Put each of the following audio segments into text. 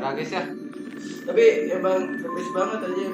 selera guys ya. Tapi emang the best banget aja.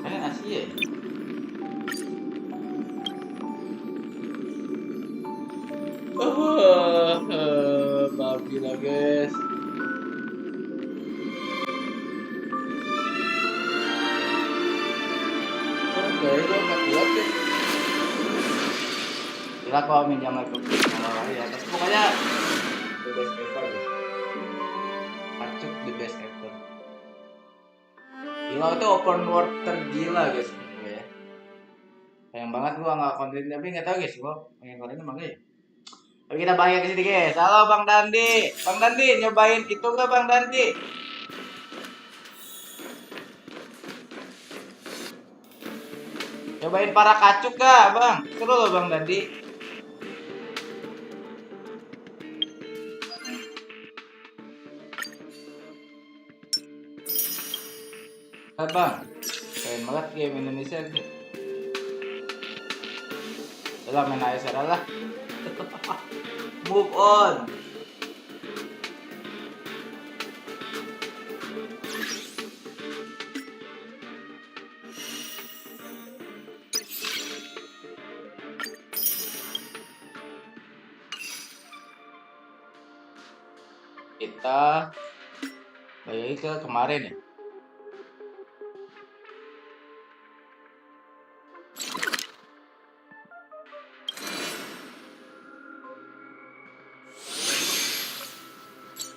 Asia ya? Babi lah guys. Oke, itu nggak kuat deh. Gila kok minjam laptop ya. Tapi pokoknya the best ever guys. Acuk the best ever. Gila itu open world tergila guys menurut gue ya. Sayang banget gua nggak konten, tapi nggak tahu guys gua pengen konten emang ya. Tapi kita balik ke sini guys. Halo Bang Dandi. Bang Dandi nyobain itu nggak Bang Dandi? Nyobain para kacuk nggak Bang? Seru loh Bang Dandi. Bang, keren banget game Indonesia sih. Udah main HSR lah. Move on. Kita balik ke kemarin ya.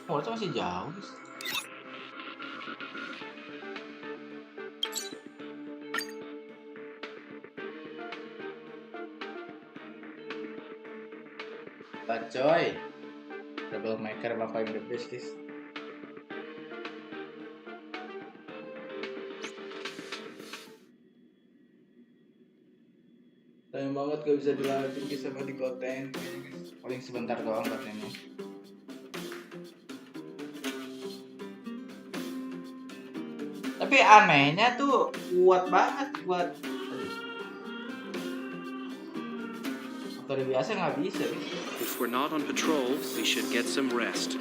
Oh, itu masih jauh guys. Kita coy. Double maker bapak yang the best guys. Sayang banget gak bisa dilanjut guys sama di konten. Paling sebentar doang kontennya. Tapi anehnya tuh kuat banget buat motor biasa nggak bisa. If we're not on patrol, we should get some rest.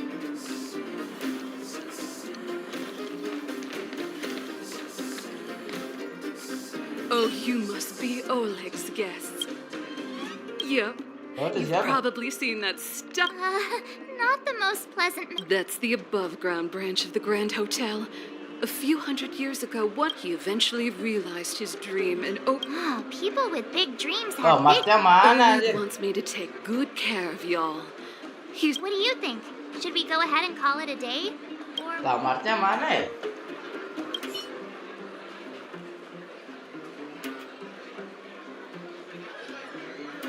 Oh, you must be Oleg's guests. Yep. You've Siapa? probably seen that stuff. Not the most pleasant. That's the above-ground branch of the Grand Hotel. A few hundred years ago, he eventually realized his dream and Oh, people with big dreams Oh, have big. Marknya mana Oleg aja? wants me to take good care of y'all. He's What do you think? Should we go ahead and call it a day? Or Lah, Marknya mana ya?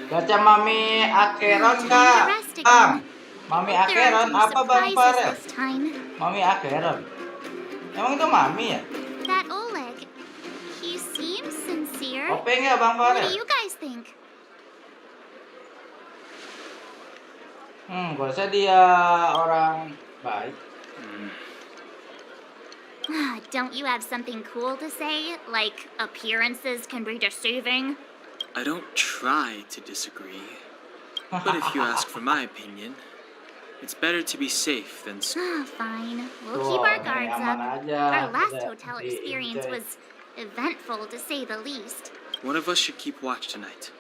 Baca Mami Akeron kak? Bang, Mami there Akeron are apa some Bang surprises Farel? this time. Mami Akeron. Emang itu Mami ya? That Oleg, he seems sincere. OP nggak Bang What Farel? do you guys think? Gua rasa dia orang baik. Don't you have something cool to say? Like appearances can be deceiving? I don't try to disagree, but if you ask for my opinion, it's better to be safe than Fine. We'll keep our guards aman up. aja. Our last Udah hotel di- experience enjoy. was eventful, to say the least. One of us should keep watch tonight.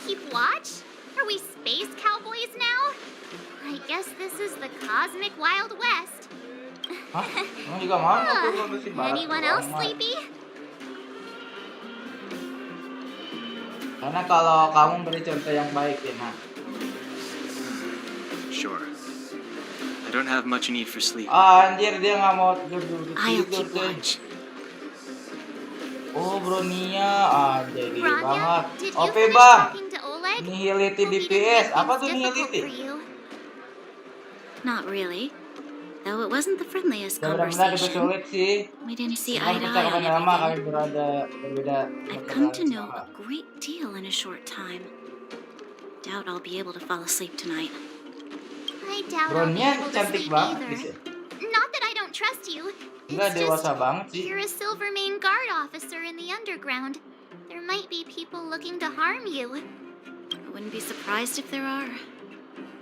Keep watch? Are we space cowboys now? I guess this is the cosmic Wild West. Hah? Emang juga mau tuh kalau si barat Anyone doang, else Mat. sleepy? Karena kalau kamu beri contoh yang baik ya, nah. Sure. I don't have much need for sleep. Anjir, dia nggak mau tidur I'll tidur keep cuy. watch. Oh, Bronia, jadi Rania, banget. did you Oke finish bang, talking to Oleg? nihility Hope he didn't DPS. make Apa things tuh difficult nihility? for you. Not really. Though it wasn't the friendliest Gak benar-benar conversation. dipersulit sih. We didn't see Dengan eye to eye percakapan on lama kami everything. berbeda I've come to know sama. a great deal in a short time. Doubt I'll be able to fall asleep tonight. I doubt I'll be Bronya able to cantik sleep banget either. guys ya. Not that I don't trust you. Enggak It's dewasa just banget sih. you're a Silvermane guard officer in the underground. There might be people looking to harm you. I wouldn't be surprised if there are.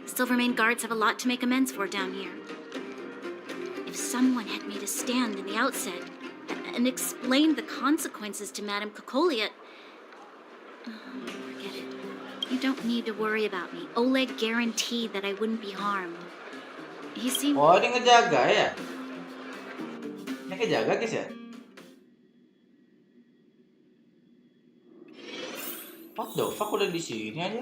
Silvermane guards have a lot to make amends for down here. If someone had made a stand in the outset and explained the consequences to Madame Cocolia, forget it. You don't need to worry about me. Oleg guaranteed that I wouldn't be harmed. He seemed... Oh, ini ngejaga ya. Ini ngejaga guys ya. What the fuck, udah di sini aja.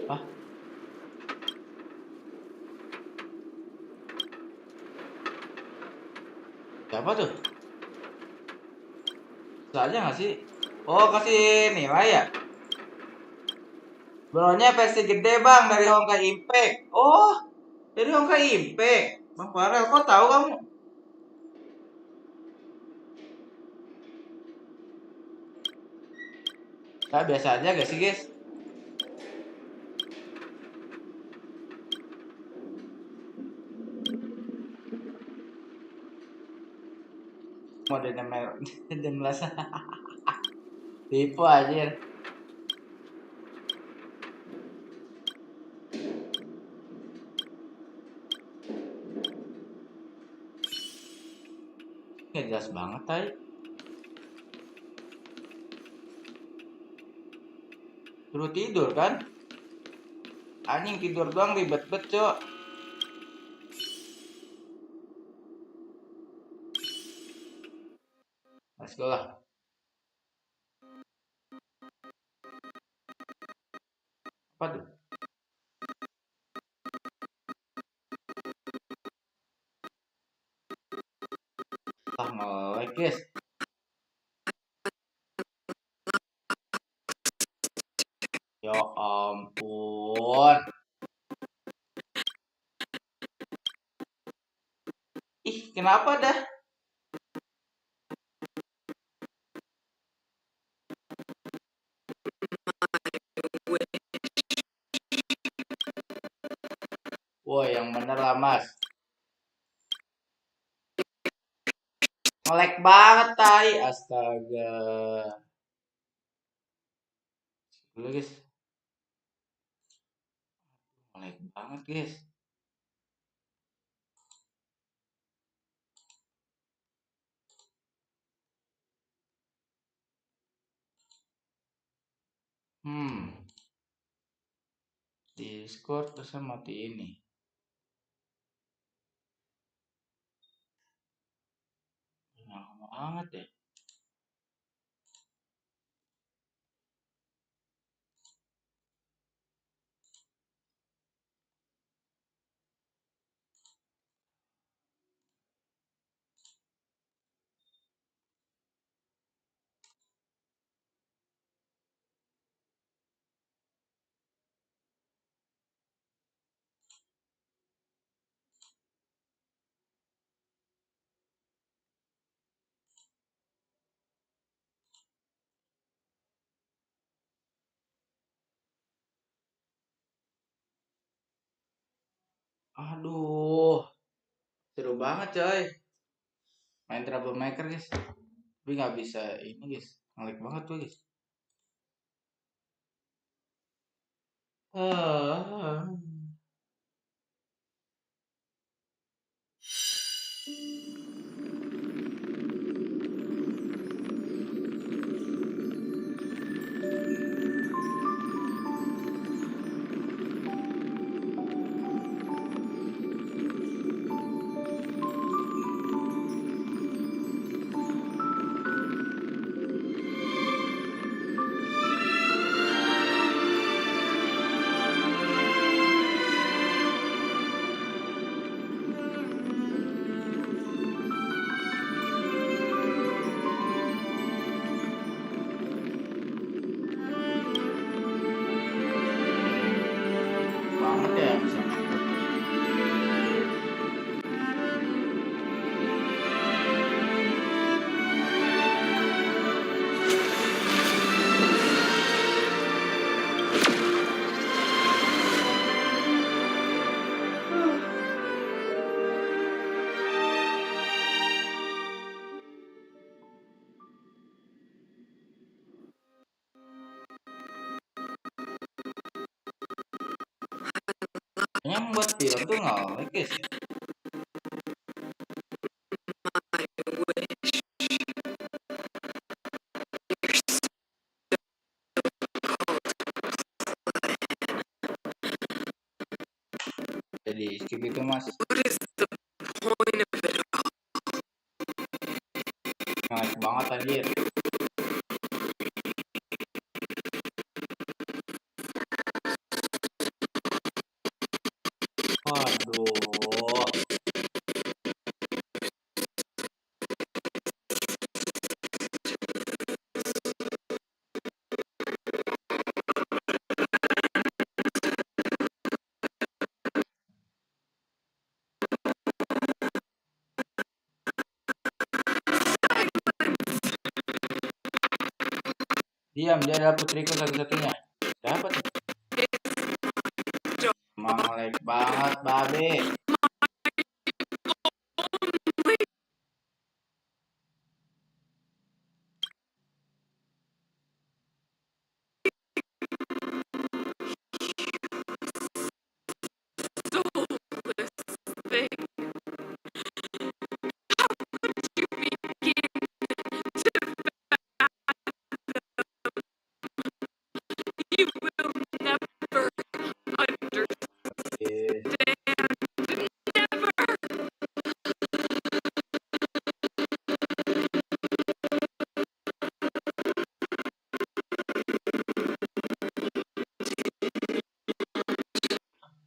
Hah? Siapa tuh? Bisa aja nggak sih? Oh, kasih nilai ya? Bronya versi gede bang, dari Honkai Impact. Oh, dari Honkai Impact. Bang Farel, kok tahu kamu? Nah, biasa aja gak sih guys? Mode jam belasan. Tipu aja. Nggak jelas banget tadi. Suruh tidur kan? Anjing tidur doang ribet bet cok. Let's go lah. Apa tuh? Ah, nge-lag guys. Ya ampun. Ih, kenapa dah? Woi, yang bener lah mas. Nge-lag banget tai. Astaga. Dulu guys. Nge-lag banget guys. Discord terus mati ini. Lama banget ya. Aduh, seru banget coy. Main troublemaker guys. Tapi nggak bisa ini guys, ngelag banget tuh guys. Ah. Banget ya bisa. Yang buat film tuh nggak like guys ya. Jadi skip itu mas. Nge-lag banget anjir. Waduh. Diam, dia adalah putriku satu-satunya. Siapa tuh? Emang lag banget, babe.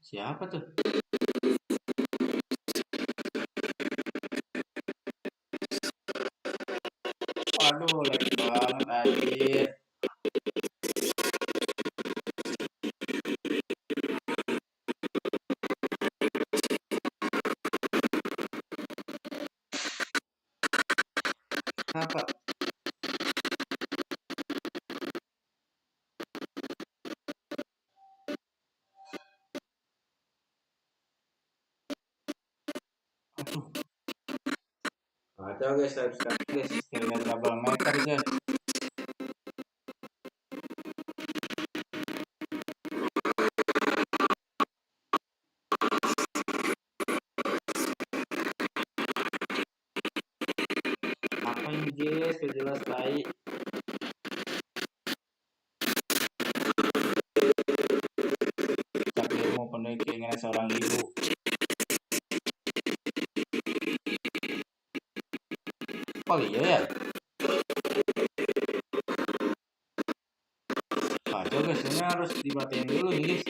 Siapa tuh? Aduh, lag banget anjir. Kenapa? Aduh. Kacau guys, harus guys. Tinggal troublemaker guys. Apa ini guys? Gak jelas tai. Takdirmu penuhi keinginan seorang ibu. Oh iya ya. Kacau guys, ini harus dibatain dulu nih guys.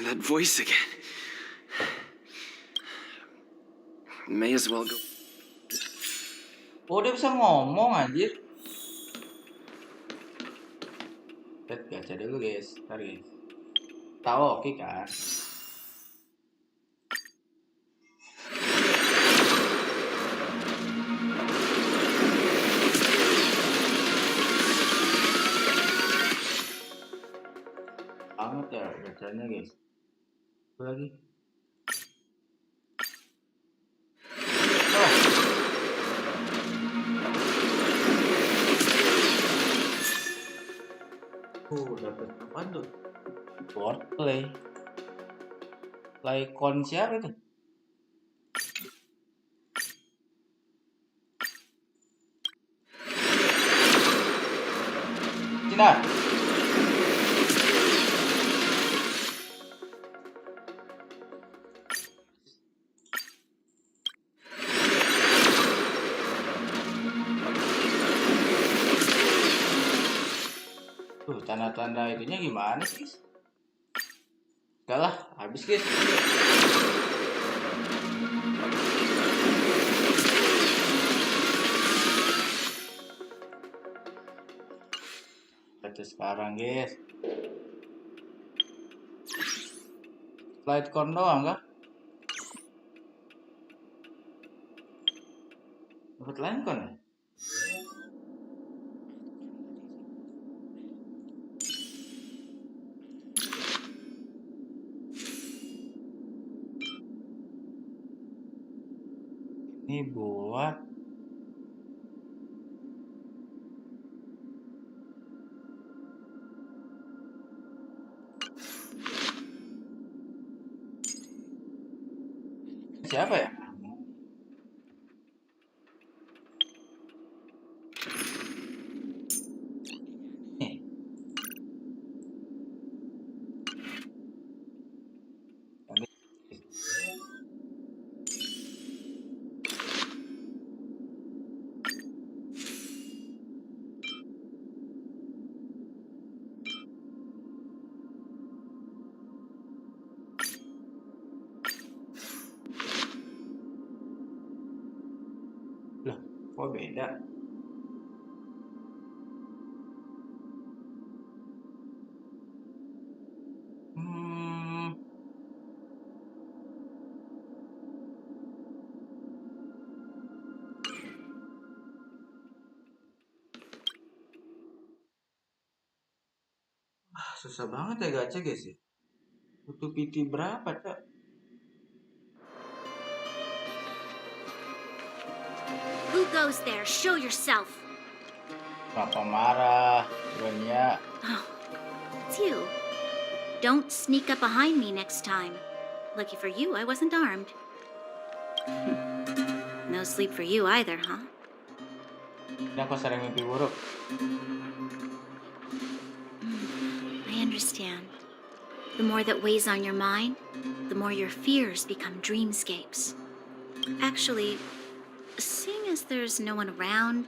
That voice again. May as well go. Oh dia bisa ngomong anjir. Lihat gacha dulu guys, ntar guys. Tahu oke kan? Mana guys? Apa lagi? Dapat apa tuh? Board play. Playcon siapa itu? Cina. Tuh, tanda-tanda itunya gimana sih? Enggak lah, habis guys. Baca sekarang guys. Slide con doang kah? Dapat line con ya? Ini buat siapa ya? Nih. Loh, kok beda? Susah banget ya gacha guys ya. Butuh PT berapa, Cak? Who goes there? Show yourself. Kenapa marah? Sebenarnya Oh, it's you. Don't sneak up behind me next time. Lucky for you, I wasn't armed. No sleep for you either, huh? ini aku sering mimpi buruk. I understand. The more that weighs on your mind, the more your fears become dreamscapes. Actually, seeing as there's no one around,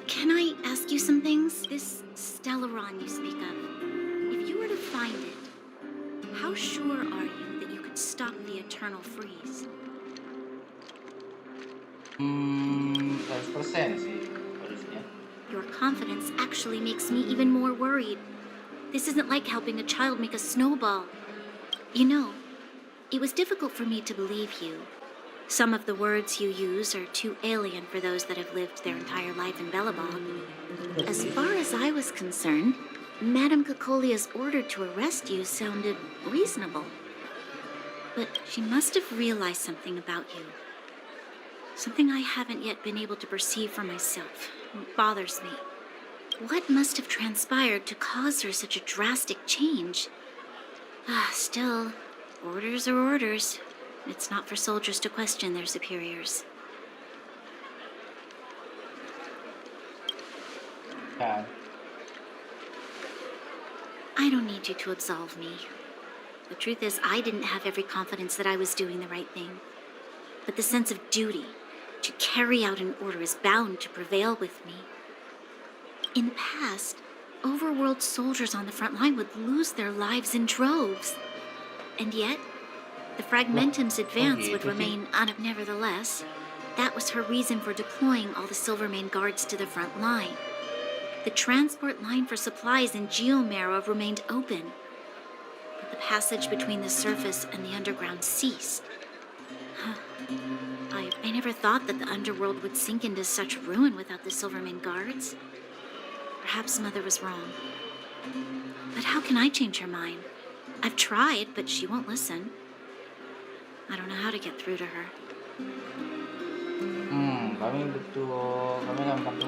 can I ask you some things? This Stellaron you speak of, if you were to find it, how sure are you that you could stop the eternal freeze? 100% sih harusnya. Your confidence actually makes me even more worried. This isn't like helping a child make a snowball. You know, it was difficult for me to believe you. Some of the words you use are too alien for those that have lived their entire life in Bellabog. As far as I was concerned, Madame Cocolia's order to arrest you sounded reasonable. But she must have realized something about you. Something I haven't yet been able to perceive for myself. It bothers me. What must have transpired to cause her such a drastic change? Still, orders are orders. It's not for soldiers to question their superiors. Kan. I don't need you to absolve me. The truth is, I didn't have every confidence that I was doing the right thing. But the sense of duty to carry out an order is bound to prevail with me. In the past, overworld soldiers on the front line would lose their lives in droves. And yet, the Fragmentum's advance would remain nevertheless. That was her reason for deploying all the Silvermane guards to the front line. The transport line for supplies in Geomera remained open, but the passage between the surface and the underground ceased. I never thought that the underworld would sink into such ruin without the Silvermane guards. Perhaps Mother was wrong. But how can I change her mind? I've tried, but she won't listen. I don't know how to get through to her. Kami betul. Kami akan bantu.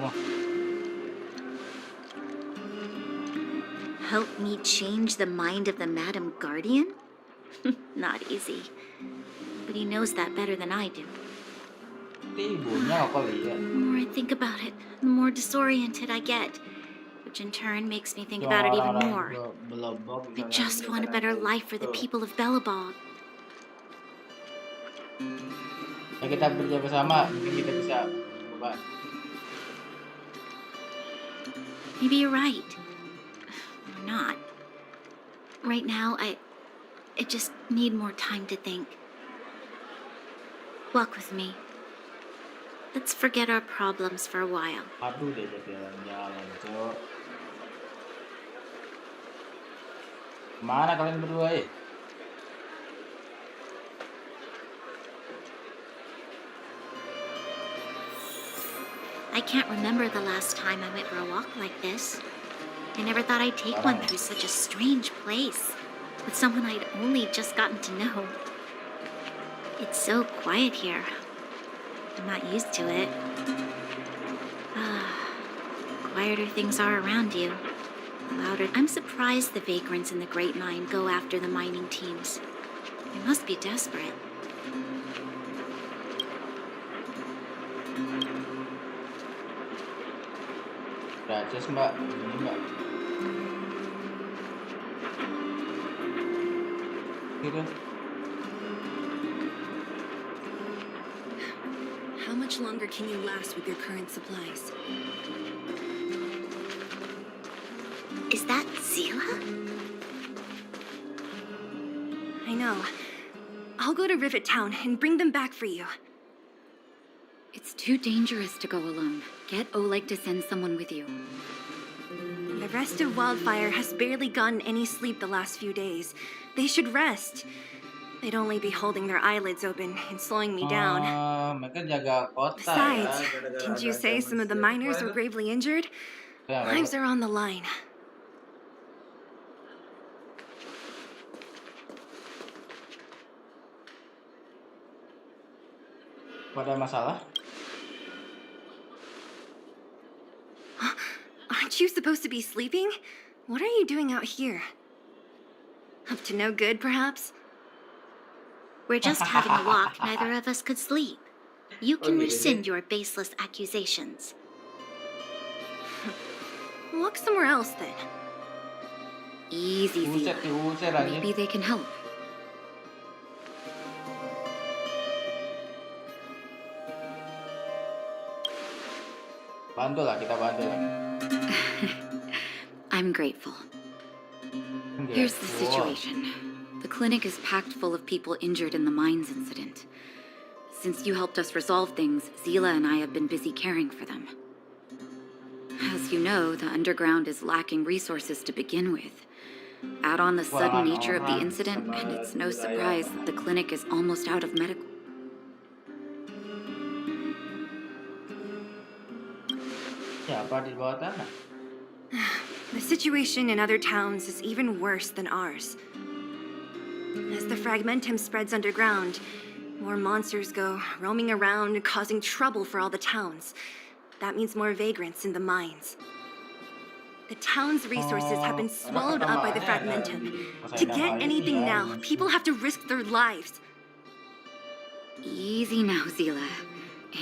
Help me change the mind of the Madam Guardian? Not easy. But he knows that better than I do. Itu ibunya kok lihat. The more I think about it, the more disoriented I get. Which in turn makes me think about it even more. I just want a better life for the people of Bellabog. Ya kita kerja bersama, mungkin kita bisa coba. Maybe you're right. Or not. Right now, I just need more time to think. Walk with me. Let's forget our problems for a while. Aduh deh jalan-jalan, cowok. Kemana kalian berdua ya? I can't remember the last time I went for a walk like this. I never thought I'd take one through such a strange place, with someone I'd only just gotten to know. It's so quiet here. I'm not used to it. Quieter things are around you, the louder. I'm surprised the vagrants in the Great Mine go after the mining teams. They must be desperate. Gratis mbak, ini mbak. Gitu. How much longer can you last with your current supplies? Is that Zila? I know. I'll go to Rivet Town and bring them back for you. It's too dangerous to go alone. Get Oleg to send someone with you. The rest of Wildfire has barely gotten any sleep the last few days. They should rest. They'd only be holding their eyelids open and slowing me down. Mereka jaga kota Besides, ya. didn't you say some of the miners were gravely injured? Lives are on the line. Ada masalah? Aren't you supposed to be sleeping? What are you doing out here? Up to no good, perhaps? We're just having a walk. Neither of us could sleep. You can rescind your baseless accusations. Walk somewhere else, then. Easy, Zila. Diusir aja. Maybe they can help. Bantu lah, kita bantu lah. I'm grateful. Here's the situation. The clinic is packed full of people injured in the mines incident. Since you helped us resolve things, Zila and I have been busy caring for them. As you know, the underground is lacking resources to begin with. Add on the sudden nature of the incident, and it's no surprise that the clinic is almost out of medical. Siapa di bawah tanah? The situation in other towns is even worse than ours. As the fragmentum spreads underground, more monsters go roaming around, causing trouble for all the towns. That means more vagrants in the mines. The town's resources have been swallowed up by the fragmentum. To get anything now, people have to risk their lives. Easy now, Zila.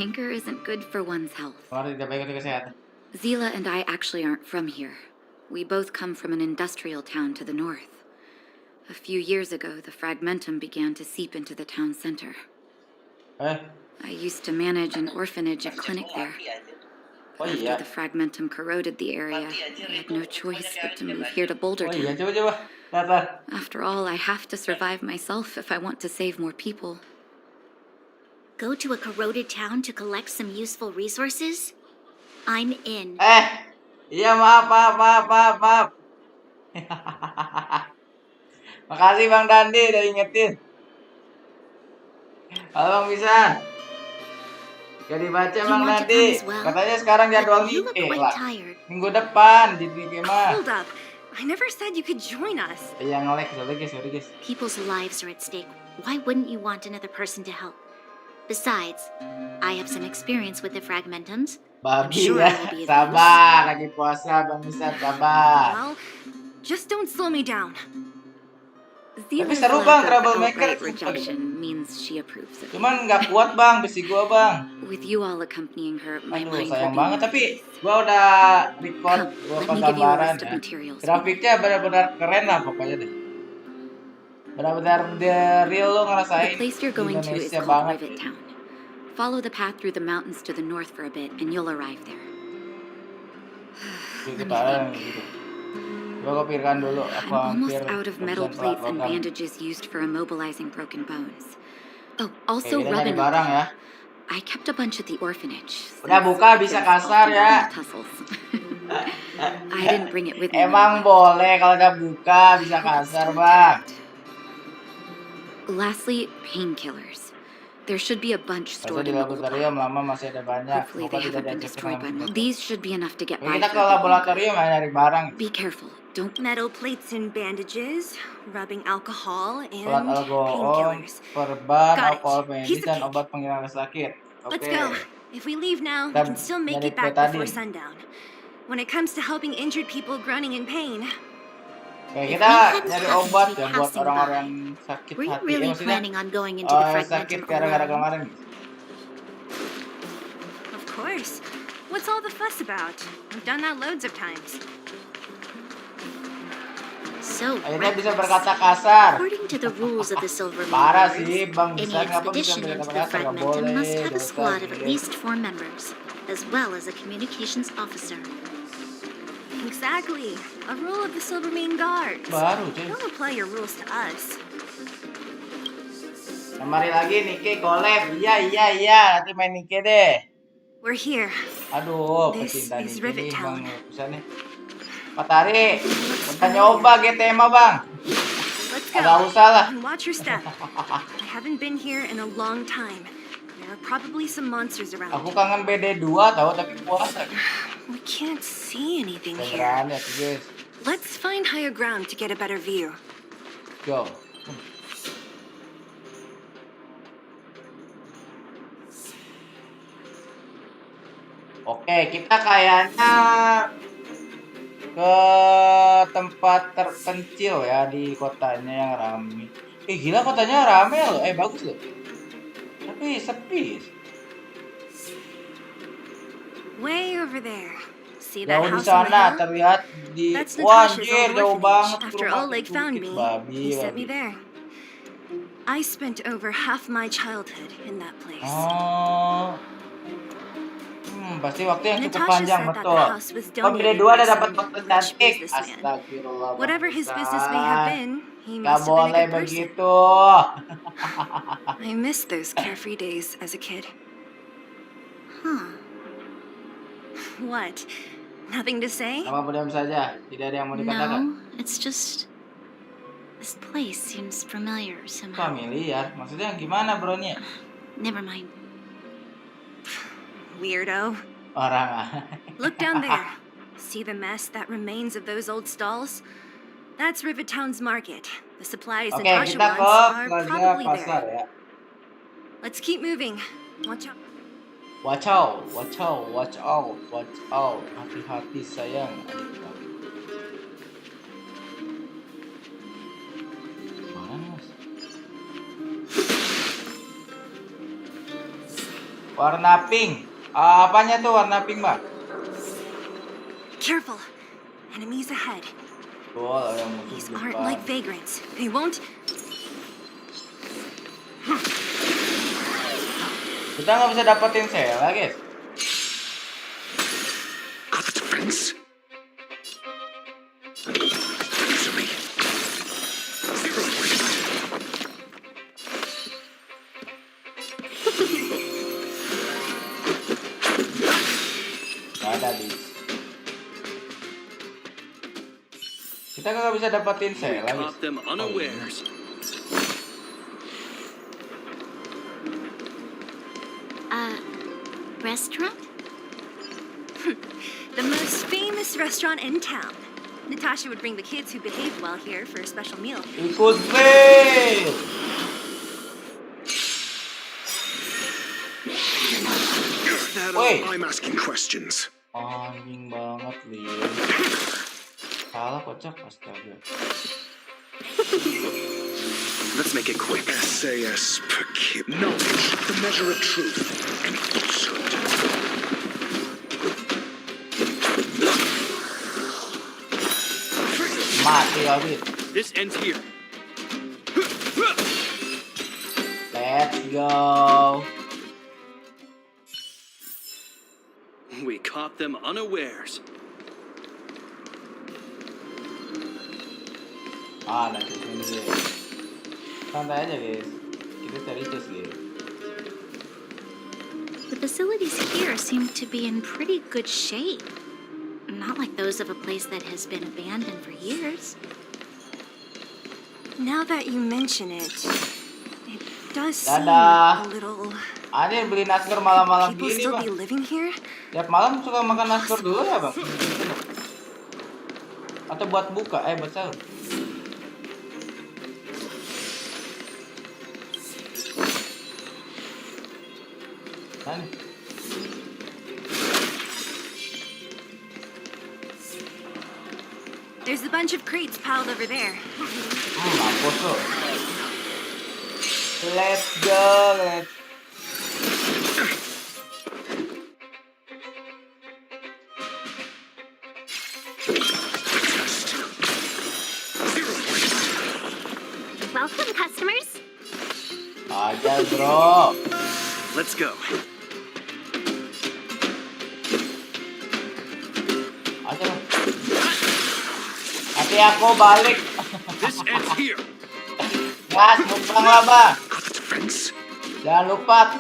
Anger isn't good for one's health. Orang tidak baik untuk kesehatan. Zila and I actually aren't from here. We both come from an industrial town to the north. A few years ago, the fragmentum began to seep into the town center. I used to manage an orphanage and clinic there. After the fragmentum corroded the area, I had no choice but to move here to Boulder Town. Coba. After all, I have to survive myself if I want to save more people. Go to a corroded town to collect some useful resources? I'm in. Iya maaf. Makasih Bang Dandi udah ingetin. Halo Bang Bisa. Gak dibaca Bang Dandi. Katanya sekarang jadwal You look Nike quite lah. tired. Minggu depan jadi mah. Hold up. I never said you could join us. Yang nge-lag, sorry guys. People's lives are at stake. Why wouldn't you want another person to help? Besides, I have some experience with the fragmentums. I'm Babi sure ya, I will be of use. sabar, lagi puasa Bang Ustaz, sabar. Well, just don't slow me down. Zila's seru, lack Bang, of troublemaker. outright rejection means she approves of it. Cuman nggak kuat Bang, besi gua Bang. With you all accompanying her, my Aduh, mind sayang will be banget. more Tapi at peace. gua udah record Come, beberapa let me give you a gambaran list of ya. materials. Grafiknya benar-benar keren lah pokoknya deh. Benar-benar the real lo The ngerasain place you're going to is Indonesia called banget. Rivet Town. Follow the path through the mountains to the north for a bit, and you'll arrive there. Gitu gitu. Gua pikirkan dulu I'm apa almost out of metal keputusan plates and program. bandages used for immobilizing broken bones. Oh, Oke, also kita rub nyari and barang ya. I kept a bunch at the orphanage. Udah since buka bisa there's kasar often ya. tussles. I didn't bring it with me. Emang boleh kalau udah buka bisa kasar Bang. Lastly, painkillers. There should be a bunch Masa stored di in the old laboratorium lab. lama masih ada banyak. Hopefully Semoga they tidak haven't been diacak destroyed by dengan Malam. These should be enough to get Ya, by kita for ke a bit longer. laboratorium ya nyari barang. Be careful. Don't Metal plates and bandages, rubbing alcohol, Pelat and alkohol, painkillers. perban, Got it. alkohol medis, Piece of dan cake. obat penghilang rasa sakit. Let's Oke. go. If we leave now, we Kita can still make nyari it back betadine. before sundown. When it comes to helping injured people groaning in pain, Oke, If kita we hadn't nyari happened obat to be ya buat passing orang-orang by, yang sakit were you hati. really Maksudnya planning on going into the sakit fragmentum gara-gara alone? kemarin. of course. What's all the fuss about? I've done that loads of times. So, Akhirnya bisa reckless. berkata kasar. According to the rules of the Silver Parah Guards, sih, Bang. any Bisa ngapa bisa expedition berkata into the kasar? Nggak fragmentum boleh. must have a dosa squad of at gitu. least 4 members, as well as a communications officer. Exactly. A rule of the Silvermane Guards. Baru, cuy. Don't apply your rules to us. Nah, mari lagi Nike collab. Iya. Nanti main Nike deh. We're here. Aduh, This pecinta is Nike Rivet nih, Town. Bang. Bisa nih. Pak Tari, udah nyoba GTMA, Bang. Let's Agak go. usah lah. And watch your step. I haven't been here in a long time. There are probably some monsters around. Aku kangen BD2 tahu tapi puasa. We can't see anything here. Beneran ya, tuh, guys. Let's find higher ground to get a better view. Go. Oke, kita kayaknya ke tempat terpencil ya di kotanya yang ramai. Gila kotanya rame loh. Bagus loh. Tapi sepi. Way over there. See that Jauh di house on the sana hill? terlihat di That's wah Natasha's anjir old jauh orphanage. banget After rumah Oleg itu, found bukit me, babi, he sent me babi. there. I spent over half my childhood in that place. Oh. Pasti waktu yang cukup Natasha panjang, said that betul. the house was Kok donated dua ada by dapat some foto rich cantik. businessman. Astagfirullah. Whatever his business may have been, he Gak must have been a boleh good person. begitu. I miss those carefree days as a kid. Huh. What? Nothing to say? Apa diam saja? Tidak ada yang mau dikatakan. No, it's just... This place seems familiar somehow. Familiar? Maksudnya gimana bronya? Never mind. Weirdo. Orang Look down there. See the mess that remains of those old stalls? That's Rivet Town's market. The supplies Oke, Natasha kita wants ke are Plaza probably Pasar there. ya. Let's keep moving. Watch out. Watch out, watch out, watch out, watch out. Hati-hati sayang. Mana nih, Mas? Warna pink. Apanya tuh warna pink, Mbak? Careful. Enemies ahead. Oh, yang musuh These di aren't depan. like vagrants. They won't. Kita nggak bisa dapetin Sela, guys. Got the defense. Easily. Zero point. Nggak ada di. Kita nggak bisa dapetin Sela, guys. Caught them unawares. Restaurant? The most famous restaurant in town. Natasha would bring the kids who behaved well here for a special meal. Ikut Bel. Woi. I'm asking questions. Anjing banget Lin. Salah kocak astaga. Let's make it quick. SAS per kid. Knowledge, the measure of truth and falsehood. Mati habis. This ends here. Let's go. We caught them unawares. Nanti sini deh. Santai aja guys. Kita cari chest guys. The facilities here seem to be in pretty good shape. Not like those of a place that has been abandoned for years. Now that you mention it does seem Dadah. a little... Anjir beli nasgor malam-malam People gini still bang. be living here? Tiap malam suka makan nasgor dulu ya bang? Atau buat buka? Buat sahur. Nah nih. There's a bunch of crates piled over there. Mampus lo. Let's go, let's. Welcome, customers. Aja bro. Let's go. Aja bro. Nanti aku balik. This ends here. Gas, mukbang lah bang. Got the defense. Jangan lupa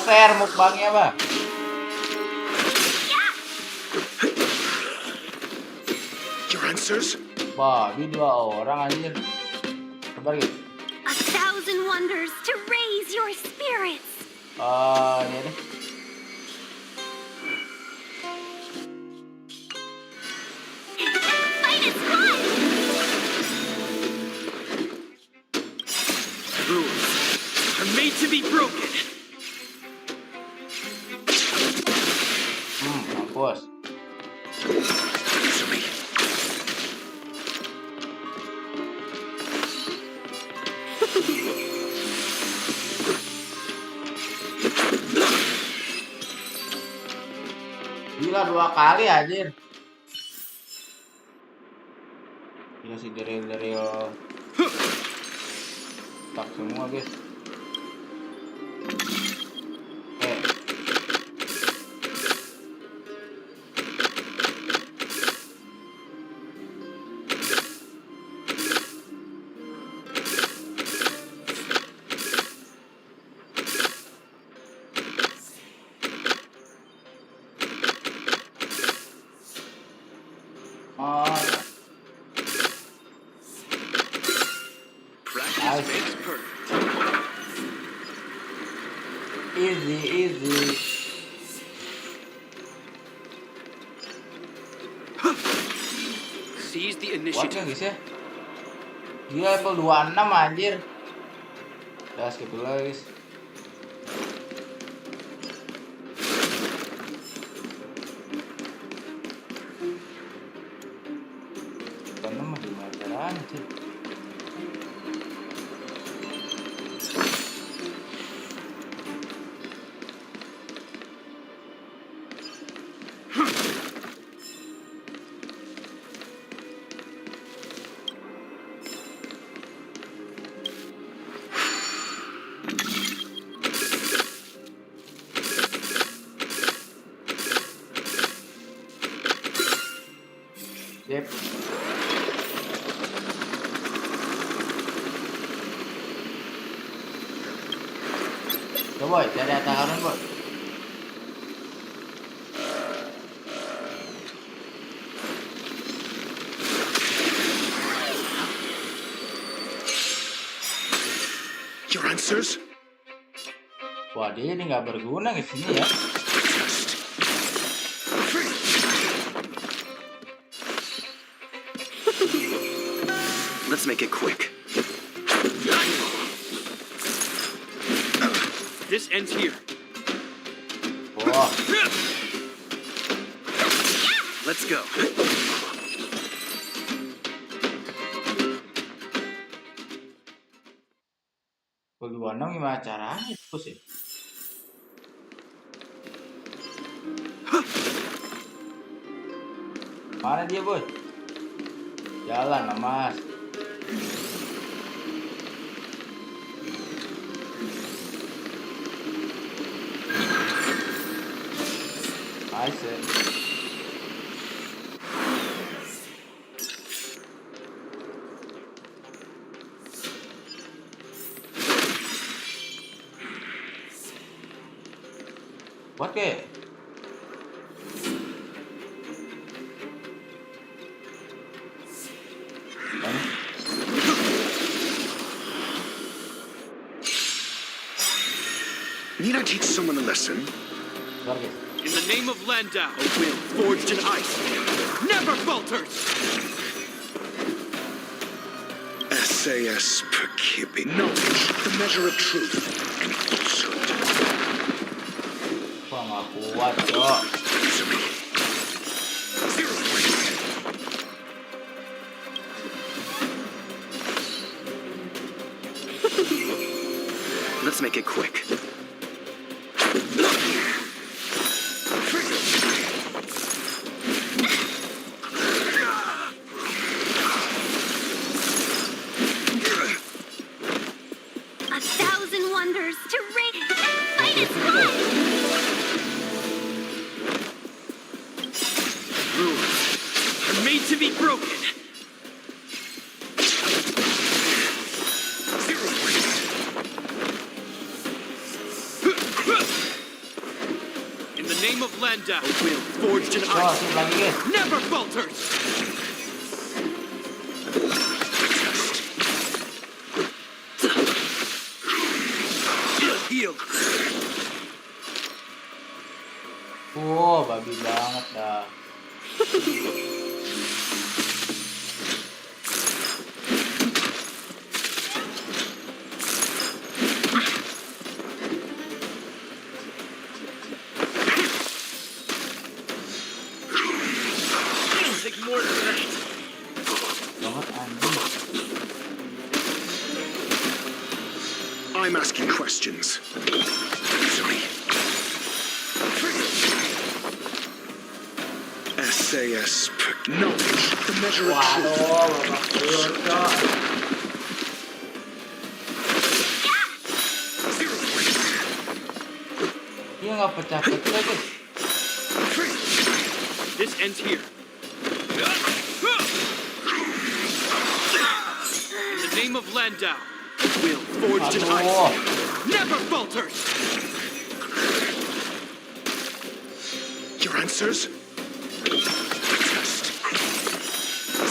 share mukbangnya bang. Your answers? Babi 2 orang anjir. Sabar gitu. 1,000 wonders to raise your spirits. Ini deh. Fight is fun. Rules are made to be broken. Mampus. Answer me. Gila 2 kali anjir. Gila si dari tak semua guys. Practice makes perfect. Easy. Seize the Kuatnya initiative. guys ya. Dia level 26 anjir. Udah skip dulu lah, guys. Karena masih masalah sih. Yep. Coba cari atas Harun, Boy. Your answers? Wah, dia jadi nggak berguna di sini ya. Let's make it quick. This ends here. Wah, Let's go. bagaimana gimana caranya terus ya? Mana dia boy? Jalan lah mas. Nice. What ke? Need I teach someone a lesson? Bentar, guys. In the name of Landau, a will forged in ice never falters! SAS per kibbe. Knowledge, the measure of truth and falsehood. Wah nggak kuat cok. Zero waste. Let's make it quick. A thousand wonders to ring. Fight is fun! Rules are made to be broken. Zero waste. In the name of Landau, a will forged in Cok, ice sip lagi guys. never falters! Heal. Wah babi banget dah. Take more than that. Banget anjing. I'm asking questions. Answer me. SAS per knowledge, the measure of truth. Waduh, babak belur cok. Zero waste. Dia nggak pecah-pecah guys. This ends here. In the name of Landau, a will forged in ice Aduh. never falters! Your answers? Test.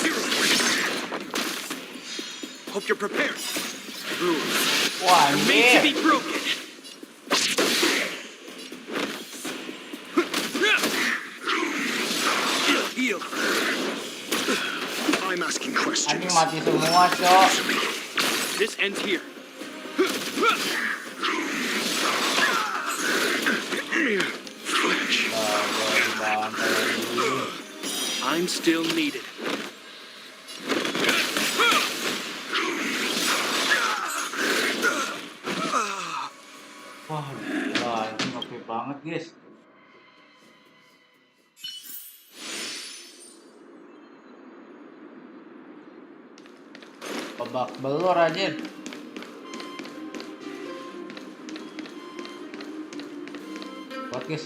Zero waste. Hope you're prepared. Rules Wah are made to be anjir. broken. Heal. I'm asking Anjing questions. mati semua cok. Answer me. This ends here. Fletch. Babi banget lagi. I'm still needed. Wah gila anjing oke banget guys. Babak belur anjir. Buat guys.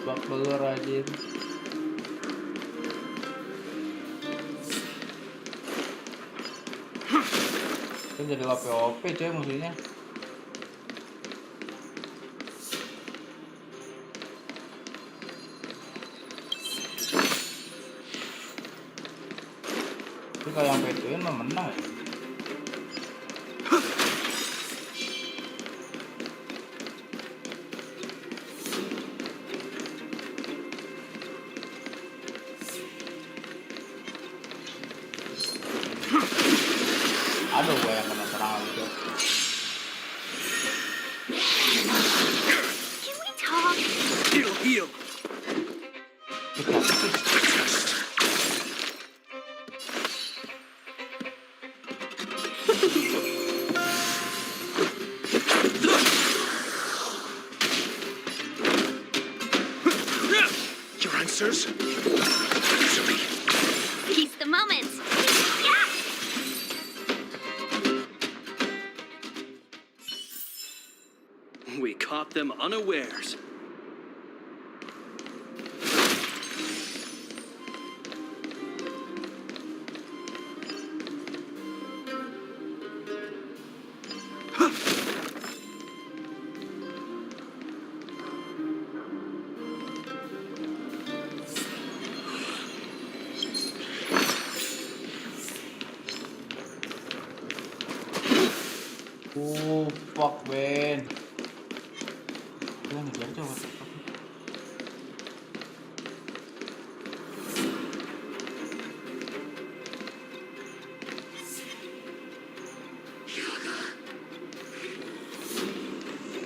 Babak belur anjir. Kan jadi OP coy musuhnya. Tapi kalau yang pay to win mah menang ya. Aduh, gue yang kena serangan itu. Can we talk? It'll heal. Your answers? Answer me. Seize the moment. Yeah! We caught them unawares. Fuck, Ben. Dia ngejar coba.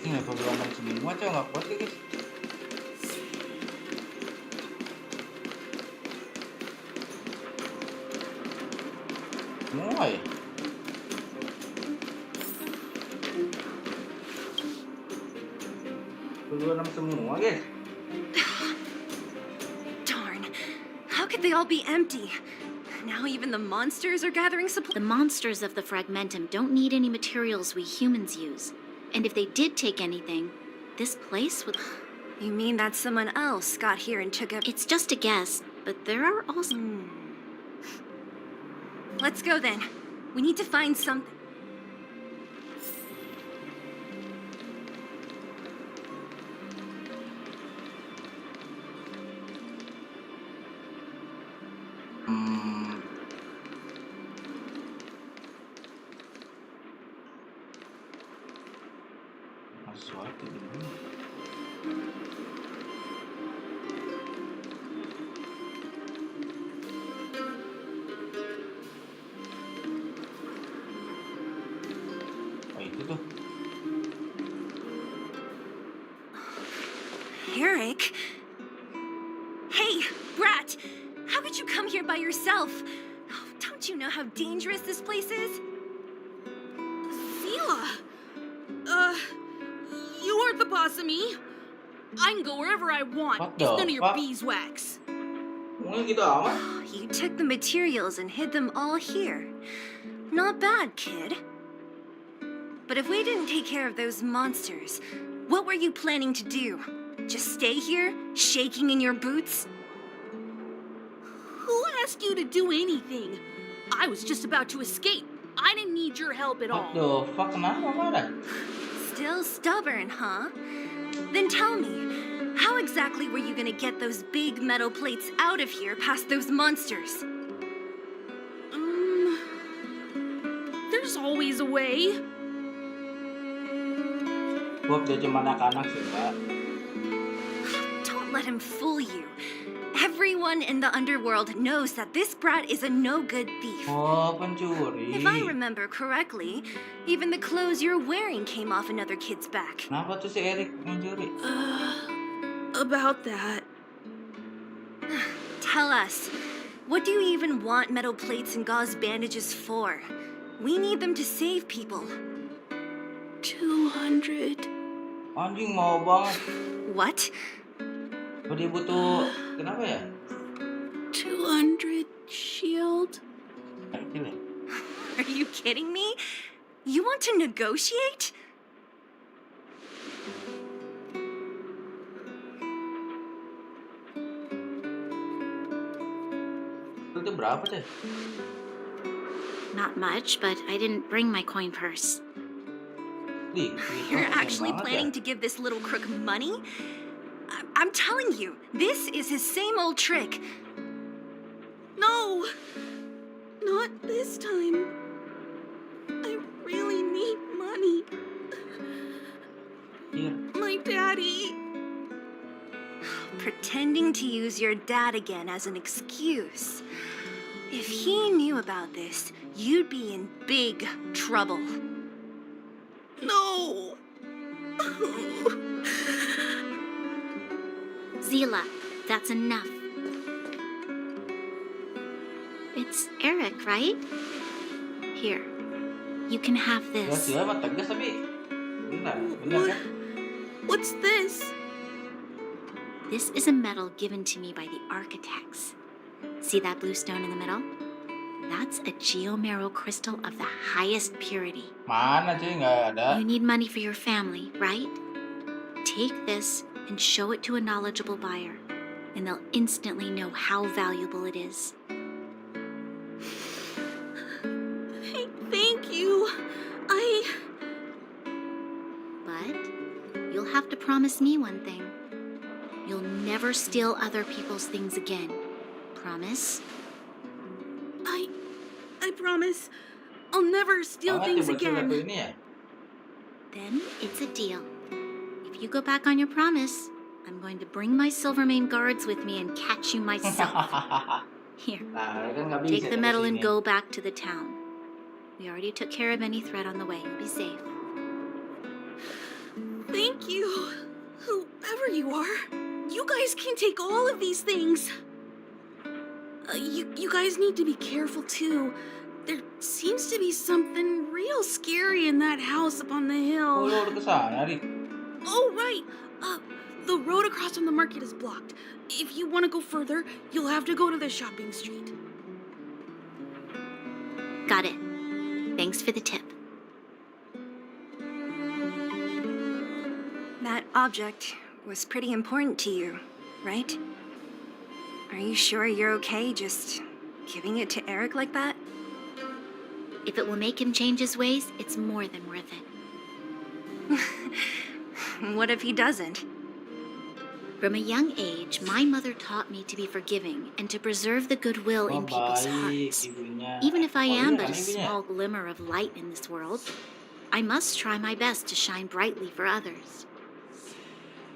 Ini apa berulang semua coba nggak kuat ya guys. Semua ya. Semua guys. Darn. How could they all be empty? Now even the monsters are gathering supplies. The monsters of the Fragmentum don't need any materials we humans use. And if they did take anything, this place would... You mean that someone else got here and took it? It's just a guess, but there are also... Let's go then. We need to find something. Sesuatu ini. Oh, itu tuh. Eric? Hey, Brat! How could you come here by yourself? Oh, don't you know how dangerous this place is? Zila! You aren't the boss of me. I can go wherever I want. What It's the none of your fuck? beeswax. Mungkin gitu amat. You took the materials and hid them all here. Not bad, kid. But if we didn't take care of those monsters, what were you planning to do? Just stay here, shaking in your boots? Who asked you to do anything? I was just about to escape. I didn't need your help at What all. the fuck, kenapa marah? Still stubborn, huh? Then tell me, how exactly were you gonna get those big metal plates out of here past those monsters? There's always a way. Bob dia cuma anak-anak sih, Mbak. Don't let him fool you. Everyone in the underworld knows that this brat is a no-good thief. Oh, pencuri. If I remember correctly, even the clothes you're wearing came off another kid's back. Kenapa tuh si Eric mencuri? About that. Tell us, what do you even want metal plates and gauze bandages for? We need them to save people. 200. Anjing mau banget. What? Oh, dia butuh kenapa ya? 200 shield. Kecil ya? Are you kidding me? You want to negotiate? Itu berapa deh? Not much, but I didn't bring my coin purse. You're actually planning to give this little crook money? I'm telling you, this is his same old trick. No! Not this time. I really need money. Here. My daddy. Pretending to use your dad again as an excuse. If he knew about this, you'd be in big trouble. No! Zila, that's enough. It's Eric, right? Here, you can have Ya this. sih, mah tegas tapi benar kan? What's this? This is a medal given to me by the architects. See that blue stone in the middle? That's a geomerald crystal of the highest purity. Mana cuy, nggak ada. You need money for your family, right? Take this and show it to a knowledgeable buyer, and they'll instantly know how valuable it is. Thank you. But you'll have to promise me one thing. You'll never steal other people's things again. Promise? I promise. I'll never steal Banget things ya bocil satu again. ini ya. Then it's a deal. If you go back on your promise, I'm going to bring my Silvermane guards with me and catch you myself. Here, Nah, kan nggak bisa take the dari medal and sini. go back to the town. We already took care of any threat on the way. You'll be safe. Thank you. Whoever you are, you guys can take all of these things. You guys need to be careful too. There seems to be something real scary in that house up on the Oh, hill. lu udah kesana, Rik. Oh, right. The road across from the market is blocked. If you want to go further, you'll have to go to the shopping street. Got it. Thanks for the tip. That object was pretty important to you, right? Are you sure you're okay just giving it to Eric like that? If it will make him change his ways, it's more than worth it. What if he doesn't? From a young age, my mother taught me to be forgiving and to preserve the goodwill in Oh, people's baik hearts. ibunya. Even if I Oh, am iya but kan a ibunya? small glimmer of light in this world, I must try my best to shine brightly for others.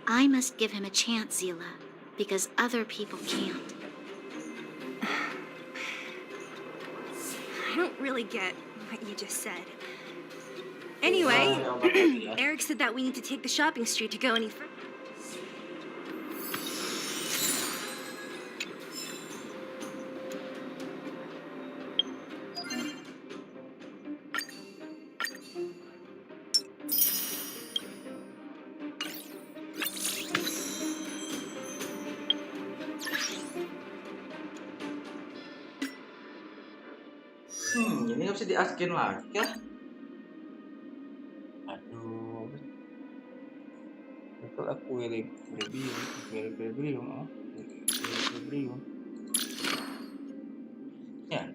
I must give him a chance, Zila, because other people can't. I don't really get what you just said. Anyway, Ya, obat lagi ya. Eric said that we need to take the shopping street to go any further. Ini nggak bisa diaskin lagi kah? Aduh. Betul equilibrium, oh. Equilibrium. Ya.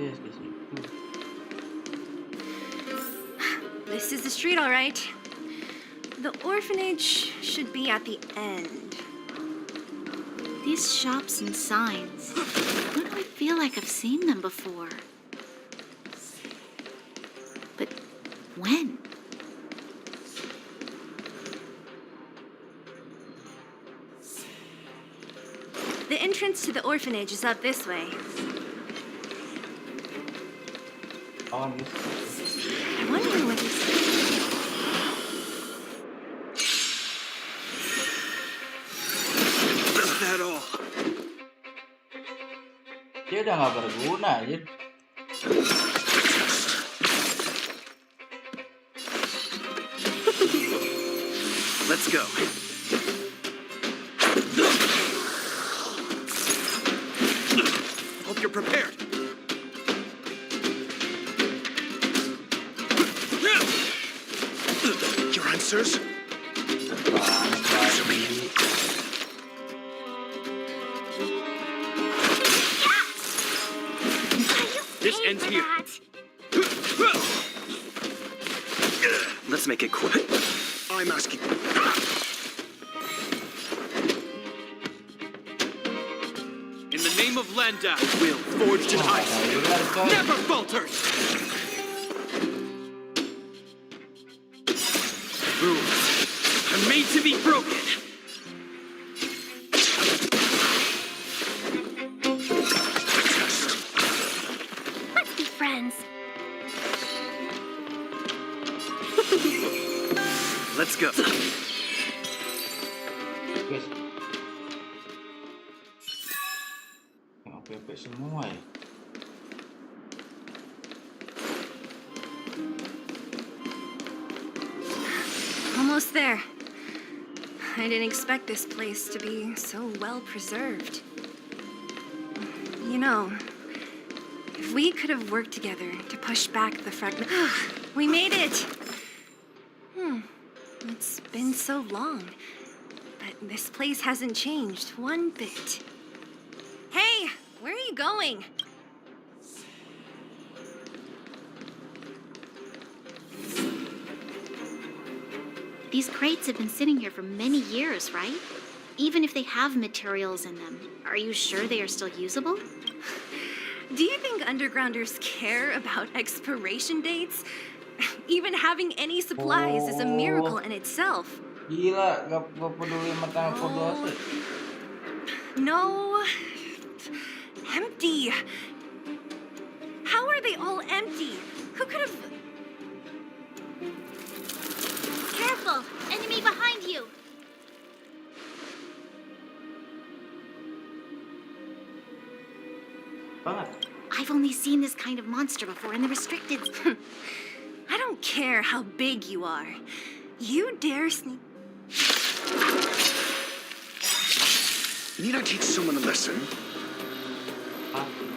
Yes, ke situ. This is the street, all right. The orphanage should be at the end. These shops and signs. Why do I feel like I've seen them before? But when? The entrance to the orphanage is up this way. Oh, guys. I wonder what this is. Is that all? Dia udah nggak berguna aja. Let's go. Hope you're prepared. Your answers? Answer me. This ends here. Let's make it quick. I'm asking. In the name of Landa, a will forged in ice never falters. Rules are made to be broken. Let's be friends. Let's go. Guys. Kbps semua ya. Almost there. I didn't expect this place to be so well preserved. You know, if we could have worked together to push back the fragment. We made it! It's been so long, but this place hasn't changed one bit. Hey, where are you going? These crates have been sitting here for many years, right? Even if they have materials in them, are you sure they are still usable? Do you think undergrounders care about expiration dates? Even having any supplies is a miracle in itself. Gila, gak peduli sama tangan dosa. No. Empty. How are they all empty? Who could have... Careful! Enemy behind you! Banget. I've only seen this kind of monster before in the restricted. I don't care how big you are. You dare sneak... Need I teach someone a lesson?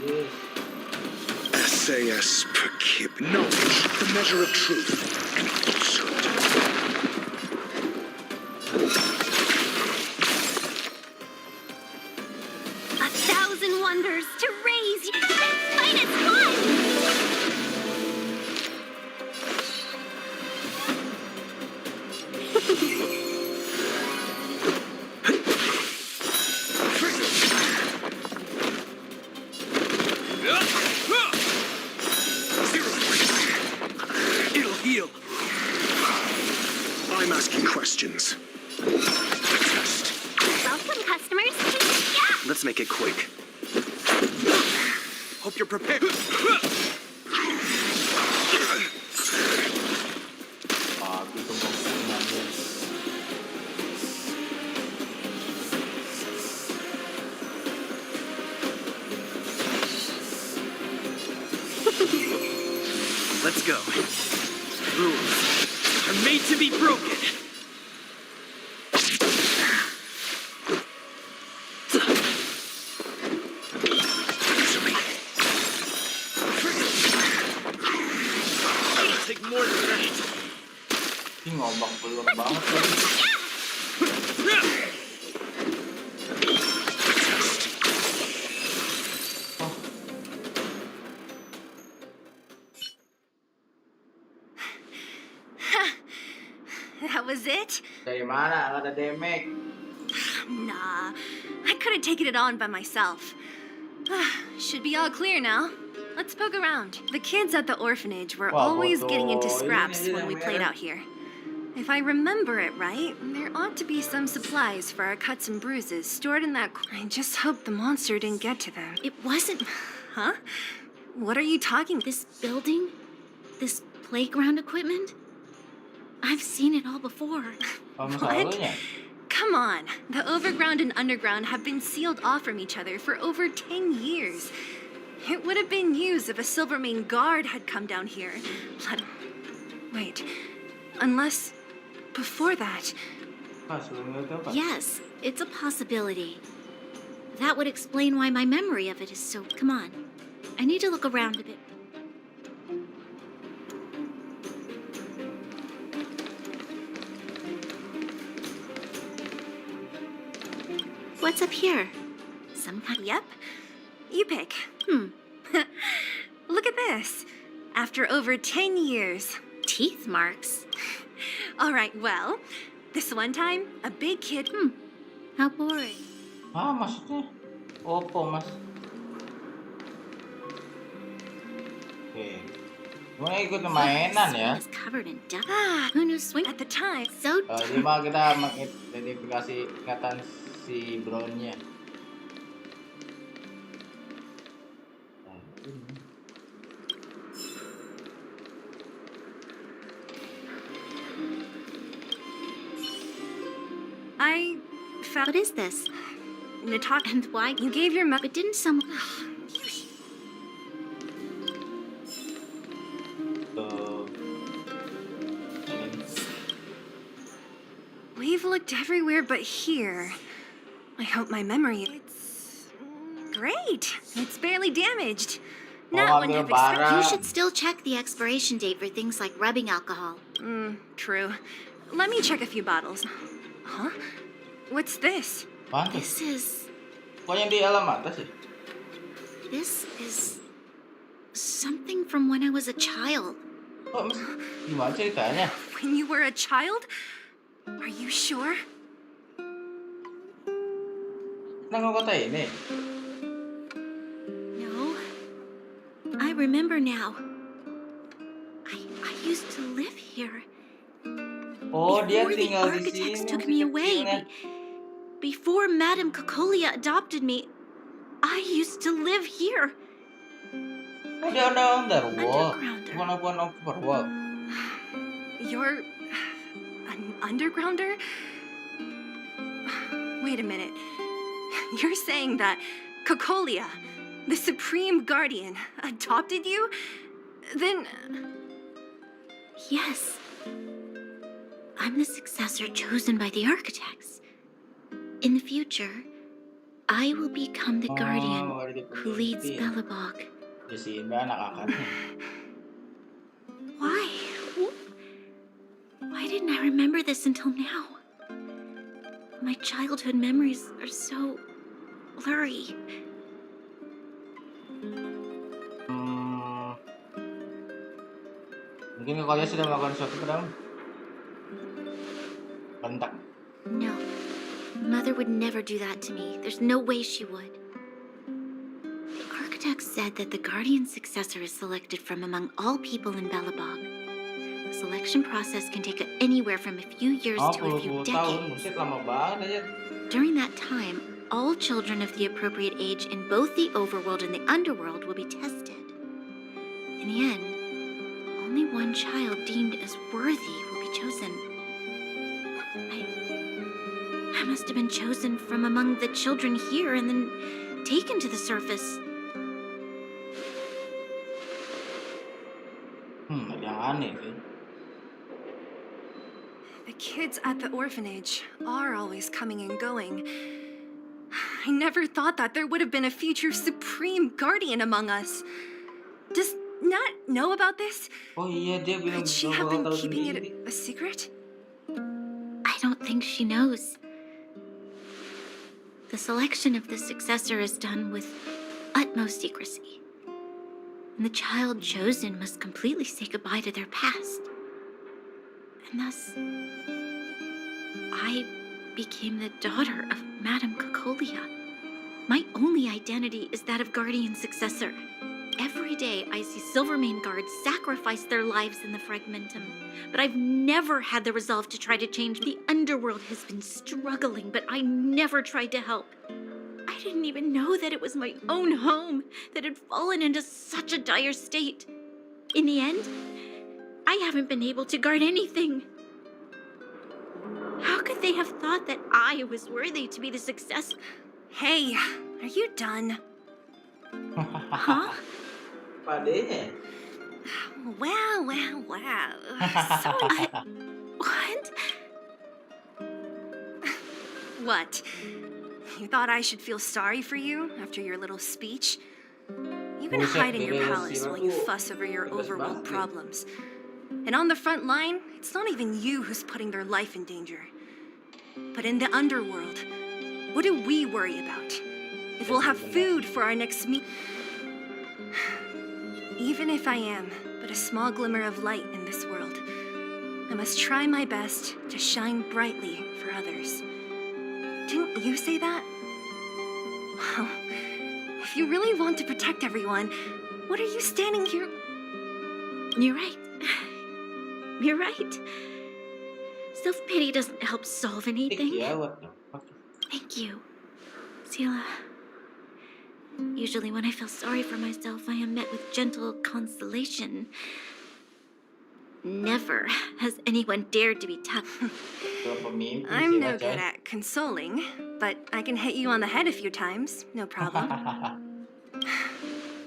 Yes. SAS per kib. Knowledge, the measure of truth and falsehood. 1,000 wonders to raise you. Fight is fun! It'll heal. I'm asking questions. Welcome, customers. Yeah! Let's make it quick. Hope you're prepared. Pagi kemungkinan guys. Let's go. Rules are made to be broken. Take more than that. Ini ngobak belum banget lagi. it? Dari mana? Nggak ada damage. Nah, I could have taken it on by myself. Should be all clear now. Let's poke around. The kids at the orphanage were Wah, always bodoh. getting into Ini scraps aja when we yang played merah. out here. If I remember it right, there ought to be some supplies for our cuts and bruises stored in that. I just hope the monster didn't get to them. It wasn't Huh? What are you talking? this building, this playground equipment. I've seen it all before. Oh, masa What? lalunya? Come on. The overground and underground have been sealed off from each other for over 10 years. It would have been used if a Silvermane guard had come down here. Wait. Unless... before that... Ah, sebelumnya itu apa? Yes, it's a possibility. That would explain why my memory of it is so... Come on. I need to look around a bit. What's up here? Some kind... Yep. You pick. Look at this. After over 10 years. Teeth marks? All right, well, this one time, a big kid... How boring. Ah, maksudnya? Opo, mas. Oke. Cuma ikut mainan ya. This is covered in dust. Ah, Who knew swing? at the time... So Jadi mah kita mengidentifikasi ingatan si Brownnya. I found... what is this? Natak... And why? You gave your mother... But didn't someone... Tuh. We've looked everywhere but here. I hope my memory... It's... great. It's barely damaged. Not when you've expected... You should still check the expiration date for things like rubbing alcohol. True. Let me check a few bottles. Huh? What's this? Apaan tuh? This is... Kok yang di alam atas sih? This is... something from when I was a child. Kok gimana ceritanya? When you were a child? Are you sure? Nang kota ini? No. I remember now. I used to live here. Oh, dia Before the tinggal di architects sini. took masih me kecil, away. kan? Before Madame Cocolia adopted me, I used to live here. Oh, dia underworld. Undergrounder. Bukan overworld. You're... an undergrounder? Wait a minute. You're saying that Cocolia, the Supreme Guardian, adopted you? Then... Yes. I'm the successor chosen by the architects. In the future, I will become the guardian who leads Belobog. Jadi Mbak anak angkatnya. Why? Why didn't I remember this until now? My childhood memories are so blurry. Mungkin kalian sudah melakukan sesuatu padamu. Bentak. No. Mother would never do that to me. There's no way she would. The architect said that the guardian successor is selected from among all people in Belobog. The selection process can take anywhere from a few years to a few 10 tahun, decades. buset lama banget aja. During that time, all children of the appropriate age in both the overworld and the underworld will be tested. In the end, only one child deemed as worthy will be chosen. I must have been chosen from among the children here and then taken to the surface. Ada yang aneh sih. The kids at the orphanage are always coming and going. I never thought that there would have been a future Supreme Guardian among us. Does Nat know about this? Oh iya, dia bilang Could she have been keeping it a secret? I don't think she knows. The selection of the successor is done with utmost secrecy. And the child chosen must completely say goodbye to their past. And thus, I became the daughter of Madame Cocolia. My only identity is that of guardian successor. Every day I see Silvermane guards sacrifice their lives in the Fragmentum, but I've never had the resolve to try to change. The underworld has been struggling, but I never tried to help. I didn't even know that it was my own home that had fallen into such a dire state. In the end, I haven't been able to guard anything. How could they have thought that I was worthy to be the success? Hey, are you done? Huh? Padanya. Wow. So What? what? You thought I should feel sorry for you after your little speech? You can Buset, hide in your Bebe, palace while you fuss over your overworld problems. And on the front line, it's not even you who's putting their life in danger. But in the underworld, what do we worry about? If we'll have food for our next meal. Even if I am but a small glimmer of light in this world, I must try my best to shine brightly for others. Didn't you say that? Well, if you really want to protect everyone, what are you standing here? You're right. You're right. Self-pity doesn't help solve anything. Yeah, what the fuck? Thank you, Zila. Usually when I feel sorry for myself, I am met with gentle consolation. Never has anyone dared to be tough. I'm no good at consoling, but I can hit you on the head a few times, no problem.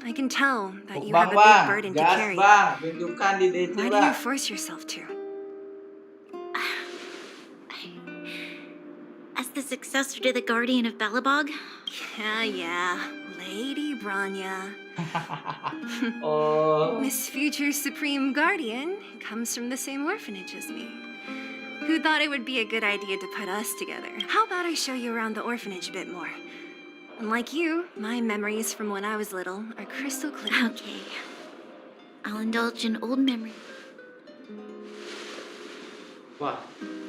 I can tell that you have a big burden to Gas carry. bang, tunjukkan di DC Why do you bang. force yourself to? As the successor to the Guardian of Belobog, Yeah, Lady Branya. Oh, Miss Future Supreme Guardian comes from the same orphanage as me. Who thought it would be a good idea to put us together? How about I show you around the orphanage a bit more? Unlike you, my memories from when I was little are crystal clear. okay. I'll indulge in old memories. wah,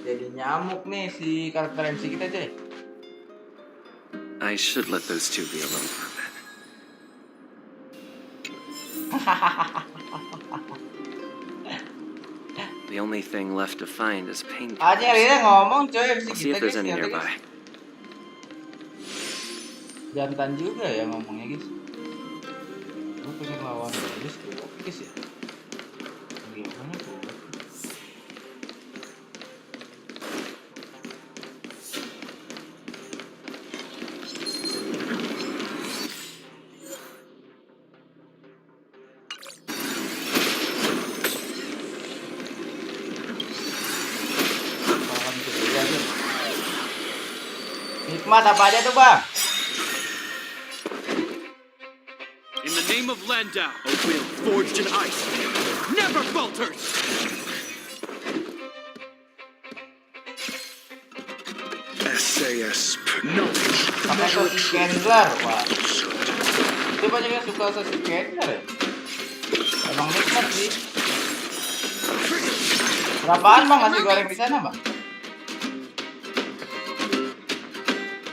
jadi nyamuk nih si karakter MC kita coy. I should let those two be alone for a bit. The only thing left to find is painkillers. Aja Rina ngomong coy MC I'll see kita if there's guys. any Lihat, nearby. guys. Jantan juga ya ngomongnya guys. Gue pengen lawan guys, guys ya. Gimana tuh? Hikmat apa aja tuh bang? In the name of Landau, a will forged in ice never falters! SAS knowledge, the Pakai measure of sosis truth. Kendler, wah. Itu banyak yang suka sosis Kendler ya. Emang nikmat sih. Berapaan bang nasi goreng di sana bang?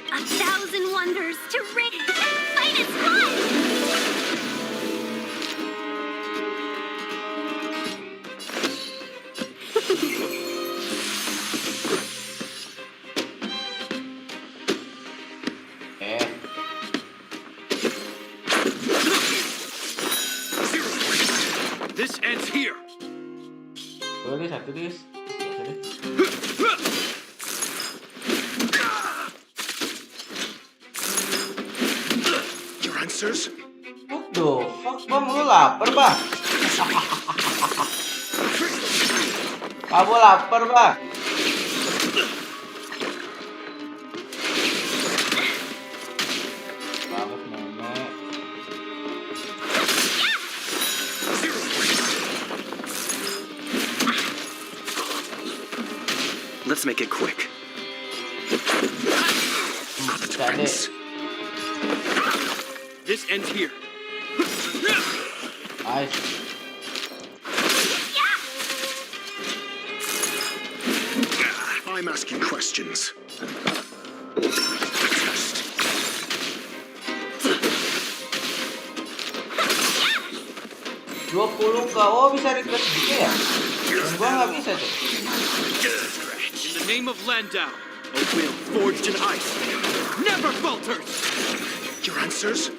1,000 wonders to ring and fight its fun! This ends here! Tuh dis, satu dis. Your answers? What the fuck bang, lu lapar bang? Kamu lapar bang? Banget nenek. Let's make it quick. Jadi, This ends here. nice. I'm asking questions. 20k. Oh, bisa request gitu ya? Dan gua nggak bisa tuh. In the name of Landau, a will forged in ice never falters. Your answers?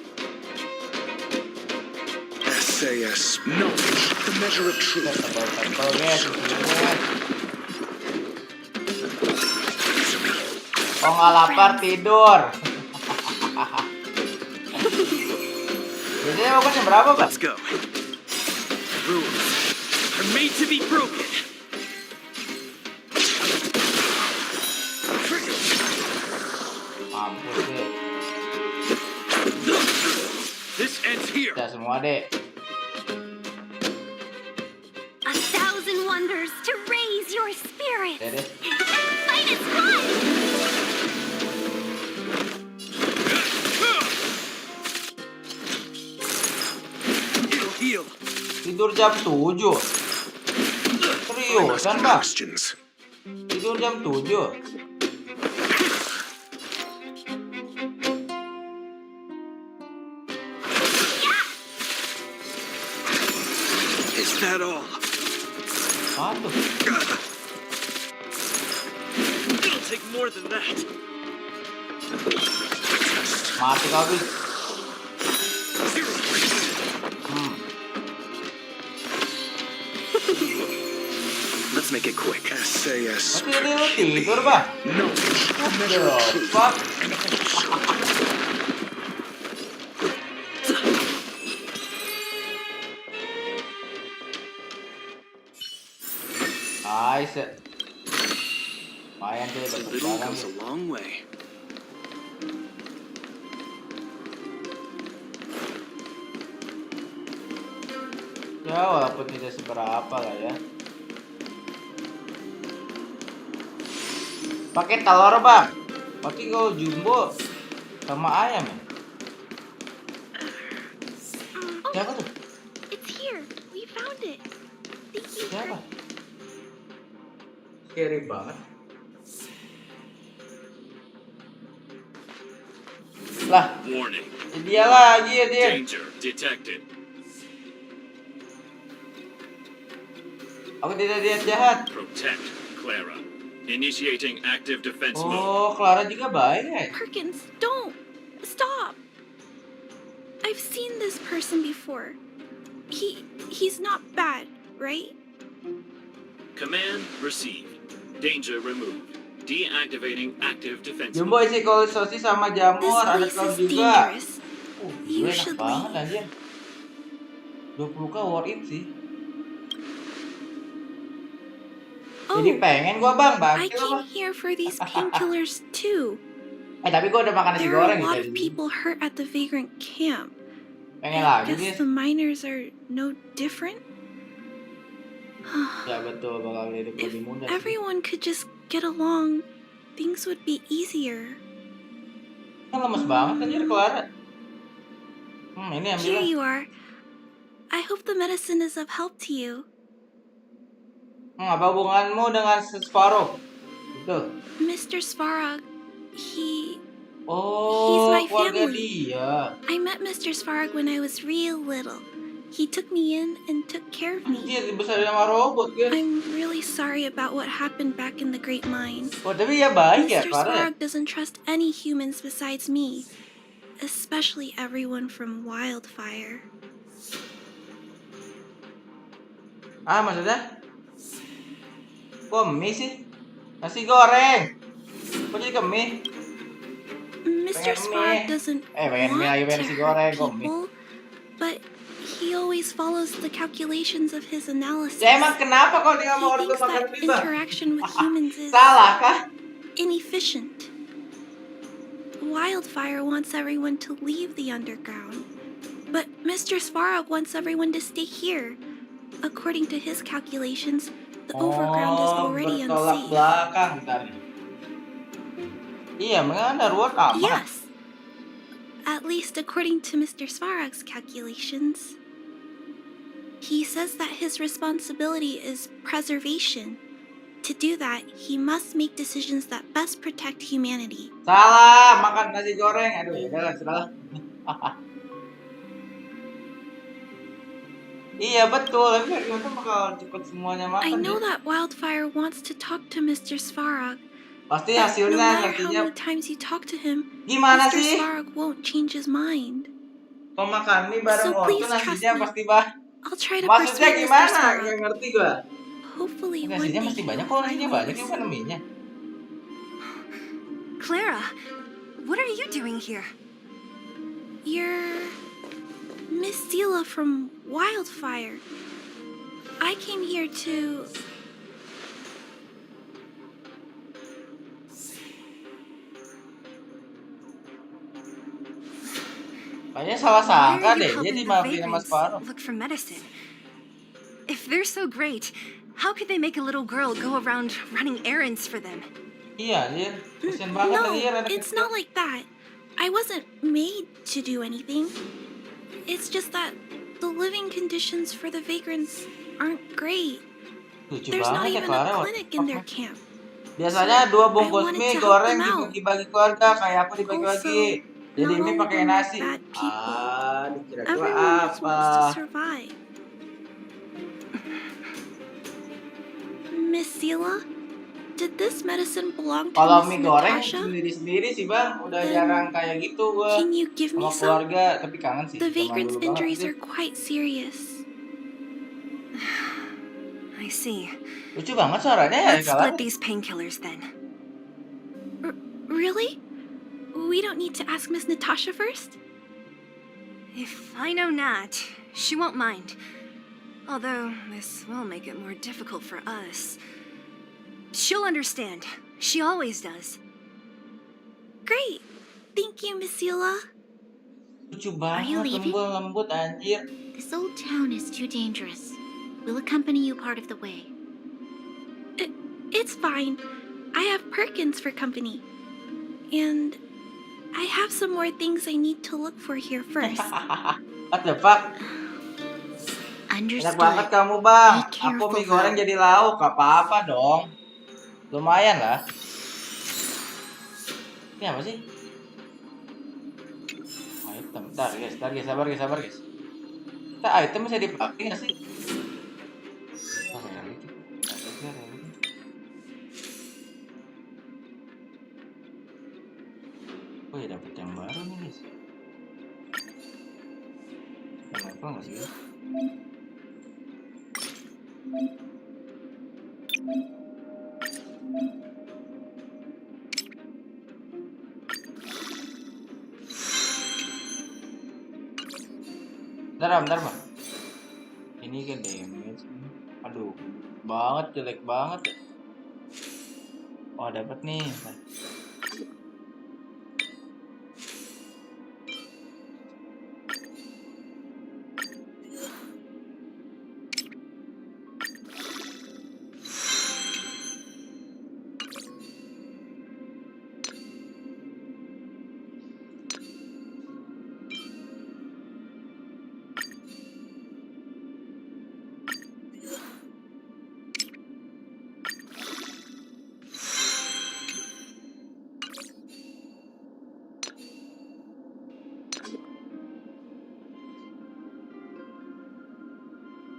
SAS, knowledge, the measure of truth. Tempel guys, sebenarnya. Oh, nggak lapar tidur. Biasanya bagusnya berapa, Bang? Let's go. Rules are made to be broken. Mampus deh. This ends here. Udah semua deh. 1,000 wonders to raise your spirit. Udah deh. Fight is fun. It'll heal. Tidur jam 7. Seriusan, Bang? Questions. Tidur jam 7. Is that all? Aduh. It'll take more than that. Mati habis. Let's make it quick. SAS, Masih ada lu tidur, Bang? knowledge, the measure of truth. Fuck. Nice. Lumayan tuh A dapat little barang. goes a long way. Ya walaupun tidak seberapa lah ya. Pakai telur, Bang. Pakai kalau jumbo sama ayam ya. Siapa tuh? It's here. We found it. Thank you. Siapa? Scary banget. Lah, Warning. dia lagi ya dia. Danger detected. Aku tidak lihat jahat. Protect Clara. Initiating active defense mode. Oh, Clara juga baik ya. Perkins, don't. Stop. I've seen this person before. He's not bad, right? Command received. Danger removed. Deactivating active defense Jumbo mode. isi kol sosis sama jamur, This ada place telur is juga. dangerous. Gila You enak should banget leave. anjir. 20k worth it sih. Jadi pengen gua, Bang, I bangkit came lah. here for these painkillers too. Tapi gua udah makan nasi There are goreng a lot gitu. of people hurt at the vagrant camp. Pengen I lagi guess guys. the miners are no different. Ya betul, bakal hidup If lebih mudah sih. everyone could just get along, things would be easier. Kan lemes banget anjir Clara. Ini ambil Here lah. you are. I hope the medicine is of help to you. Apa hubunganmu dengan Sparrow? Gitu. Mr. Svarog, he's Oh, my keluarga family. dia. I met Mr. Svarog when I was real little. He took me in and took care of me. Dia dibesarin sama robot, guys. I'm really sorry about what happened back in the Great Mine. Oh, tapi ya baik ya, Mr. Clara. Svarog doesn't trust any humans besides me, especially everyone from Wildfire. Maksudnya? Kok mie sih? Nasi goreng. Kok jadi ke mie? Mr. Pengen Svarog mie. doesn't Pengen mie, want ayo to nasi goreng, hurt kok mie. people, but he always follows the calculations of his analysis. Ya emang kenapa kalau dia He mau orang thinks makan that mie, Bang? interaction with humans is Salah kah? inefficient. Wildfire wants everyone to leave the underground, but Mr. Svarog wants everyone to stay here. According to his calculations, the overground is already bertolak unsafe. belakang tadi. Iya, memang darurat aman. Yes. At least according to Mr. Svarog's calculations. He says that his responsibility is preservation, To do that, he must make decisions that best protect humanity. Salah, makan nasi goreng. Aduh, ya udah salah. Iya betul, tapi kan kita bakal cepet semuanya I makan know ya. that Wildfire wants to talk to Mr. Svarog. Pasti No hasilnya matter how nantinya many times you talk to him, gimana Mr. sih? Svarog won't change his mind. Kalau makan mie bareng So ortu please trust nasinya me. pasti I'll try to Maksudnya persuade Mr. gimana? Svarog. Gak ngerti gua. Hopefully one Nasinya day mesti banyak, he'll kok nasinya finally banyak listen. gimana mie-nya? Clara, what are you doing here? You're Miss Sela from Wildfire. I came here to... Kayaknya salah Why sangka are you deh, dia helping the dimaafin sama vagrants Sparrow. look for medicine? If they're so great, how could they make a little girl go around running errands for them? Iya, anjir. Kasian banget No, anjir anak it's kecil. not like that. I wasn't made to do anything. It's just that the living conditions for the vagrants aren't great. Lucu There's not banget ya even Clara. a clinic in their camp. Biasanya 2 bungkus wanted mie to help goreng them out. dibagi-bagi keluarga, kayak aku dibagi-bagi. Also, Jadi not mie all of pakai them are nasi. bad people. Dikira gua Everyone just apa? wants to survive. Miss Sela, did this medicine belong to Kalau Miss mie goreng Natasha? sendiri-sendiri sih bang, udah Then jarang kayak gitu gua Can you give me sama some? keluarga, tapi kangen sih. The Zaman vagrants' dulu banget injuries sih. are quite serious. I see. Lucu banget suaranya ya Let's Clara. split these painkillers then. Really? We don't need to ask Miss Natasha first? If I know Nat, she won't mind. Although, this will make it more difficult for us. She'll understand. She always does. Great. Thank you, Miss Sela. Lucu you banget, leaving? lembut anjir. This old town is too dangerous. We'll accompany you part of the way. It's fine. I have Perkins for company. And I have some more things I need to look for here first. What the fuck? Enak banget Understood. kamu bang. Be careful, Aku mie goreng though. jadi lauk, gak apa-apa dong. Lumayan lah. Ini apa sih? Item, bentar guys, sabar guys. Kita item bisa dipakai nggak sih? Oh, oh ya dapet yang baru nih guys. Kenapa nggak sih? Bentar bang. Ini kan damage. Aduh, jelek banget ya. Oh dapat nih.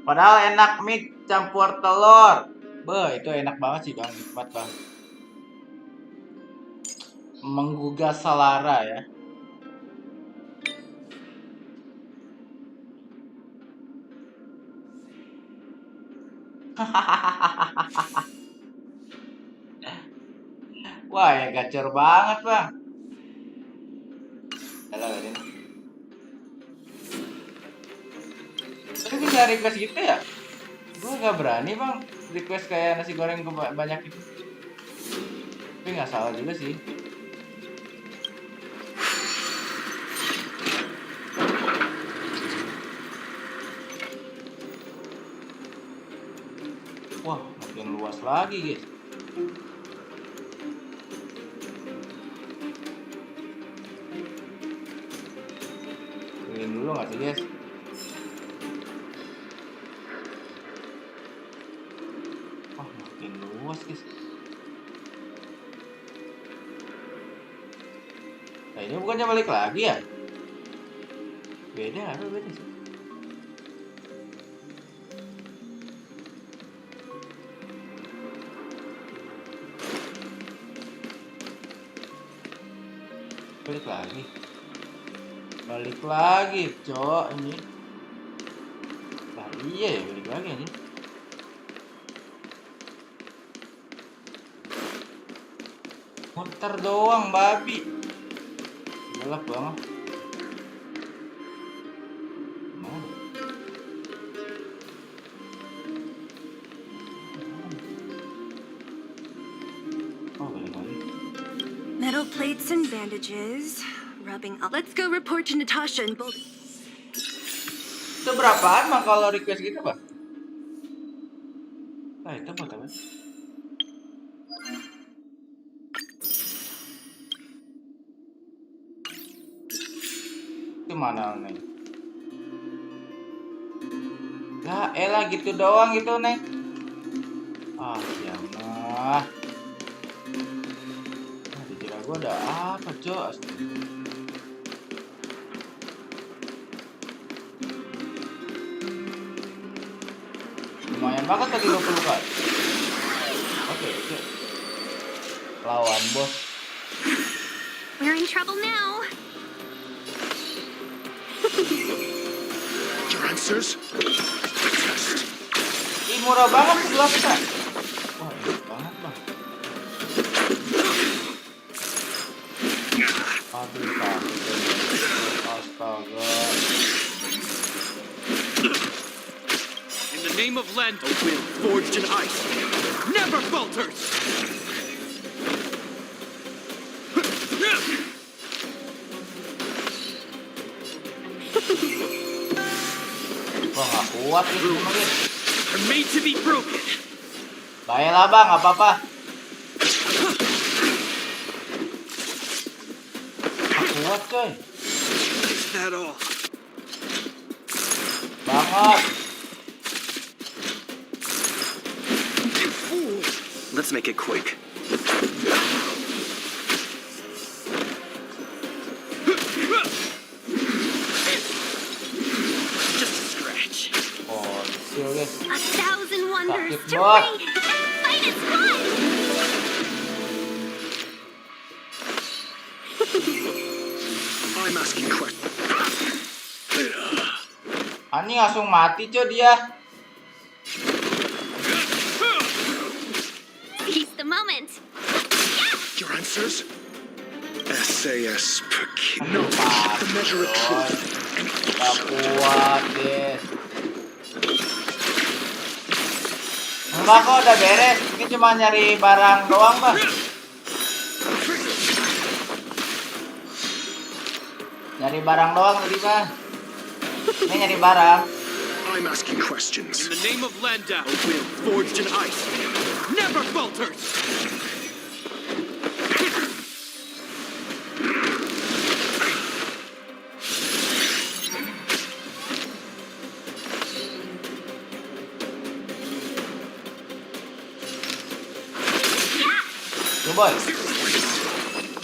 Padahal enak mie campur telur. Beuh, itu enak banget sih bang, nikmat bang. Menggugah selera ya. Wah ya gacor banget bang. Halo ini. Tapi bisa request gitu ya? Gue gak berani bang request kayak nasi goreng banyak gitu. Tapi gak salah juga sih. Wah makin luas lagi guys. Clean dulu gak sih guys? Wah makin luas guys. Nah ini bukannya balik lagi ya? Beda apa beda sih? Balik lagi. Balik lagi, cok ini. Nah iya ya balik lagi ini. Muter doang babi. Gelap banget. Metal plates and bandages, rubbing up. Let's go report to Natasha and both. Itu berapaan mah kalau request gitu, Pak? Nah, itu apa teman? Itu mana nih? Lah, elah gitu doang gitu, Neng. Ah, ya mah. Nah, dikira gua ada apa, Cok? Lumayan banget tadi 20 kali. Oke. Lawan bos. We're in trouble now. Your answers? Test. Ih, murah banget sebelah kita. Wah, enak banget, Bang. Aduh, astaga. In the name of land, a will forged in ice never falters! Wah, gak kuat nih semuanya. Are made to be broken. Baiklah bang, gak apa-apa. Gak kuat coy. Is that all? Banget. Let's make it quick. Just a scratch. Oh, serius. 1,000 wonders Sakit to banget. read and fight is fun! I'm asking questions. Ani langsung mati coy dia. Seize the moment. Your answers? SAS per kid. No, Aduh, the measure of truth. Gak kuat deh. Enggak kok udah beres. Ini cuma nyari barang doang bang. Nyari barang doang tadi bang. Ini nyari barang. I'm asking questions. In the name of Landau, a will forged in ice never falters! Yo boy.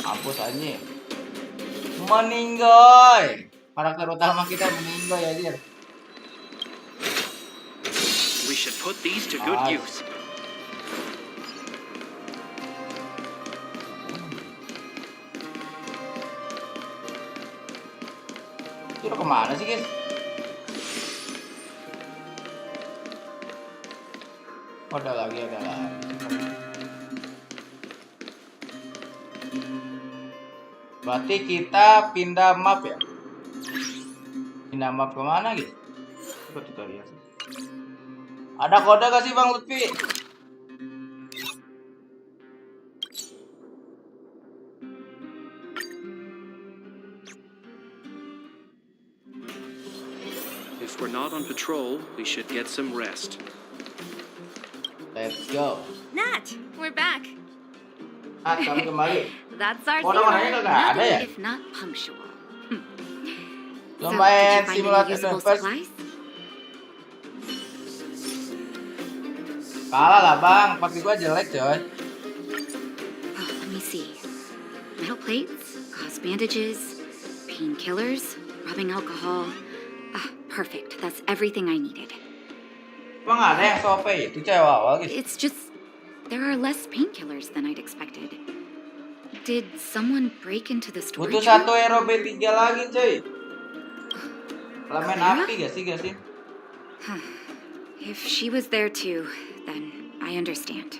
Mampus anjing. Meninggoy. Karakter utama kita meninggoy aja. We should put these to good Nice. use. Itu kemana sih guys? Oh, ada lagi. Berarti kita pindah map ya? Pindah map kemana guys? Coba kita lihat. Ada kode gak sih Bang Lutfi? If we're not on patrol, we should get some rest. Let's go. Nat, we're back. Kami kembali. That's our Kode warnanya kagak ada ya? if not punctual. Lo So, main did you find any simulator usable first. supplies? Kalah lah Bang, pakai gua jelek coy. Oh, let me see. Metal plates, gauze bandages, painkillers, rubbing alcohol. Ah, perfect. That's everything I needed. Emang ada yang sope itu cewek awal guys? It's just there are less painkillers than I'd expected. Did someone break into the storage Butuh room? satu hero B3 lagi cuy. Elemen Clara? api gak sih Gasin? If she was there too, then I understand.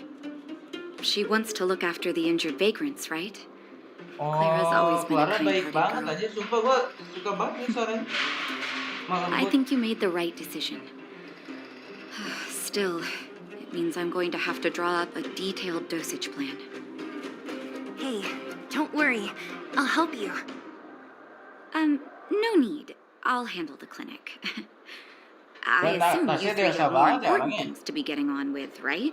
She wants to look after the injured vagrants, right? Clara's always been a Clara baik kind-hearted banget girl. aja, sumpah gue suka banget nih suaranya. Malam I gua- think you made the right decision. Still, it means I'm going to have to draw up a detailed dosage plan. Hey, don't worry. I'll help you. No need. I'll handle the clinic. I Nah, assume you tasnya three biasa have more banget ya important orangnya. things to be getting on with, right?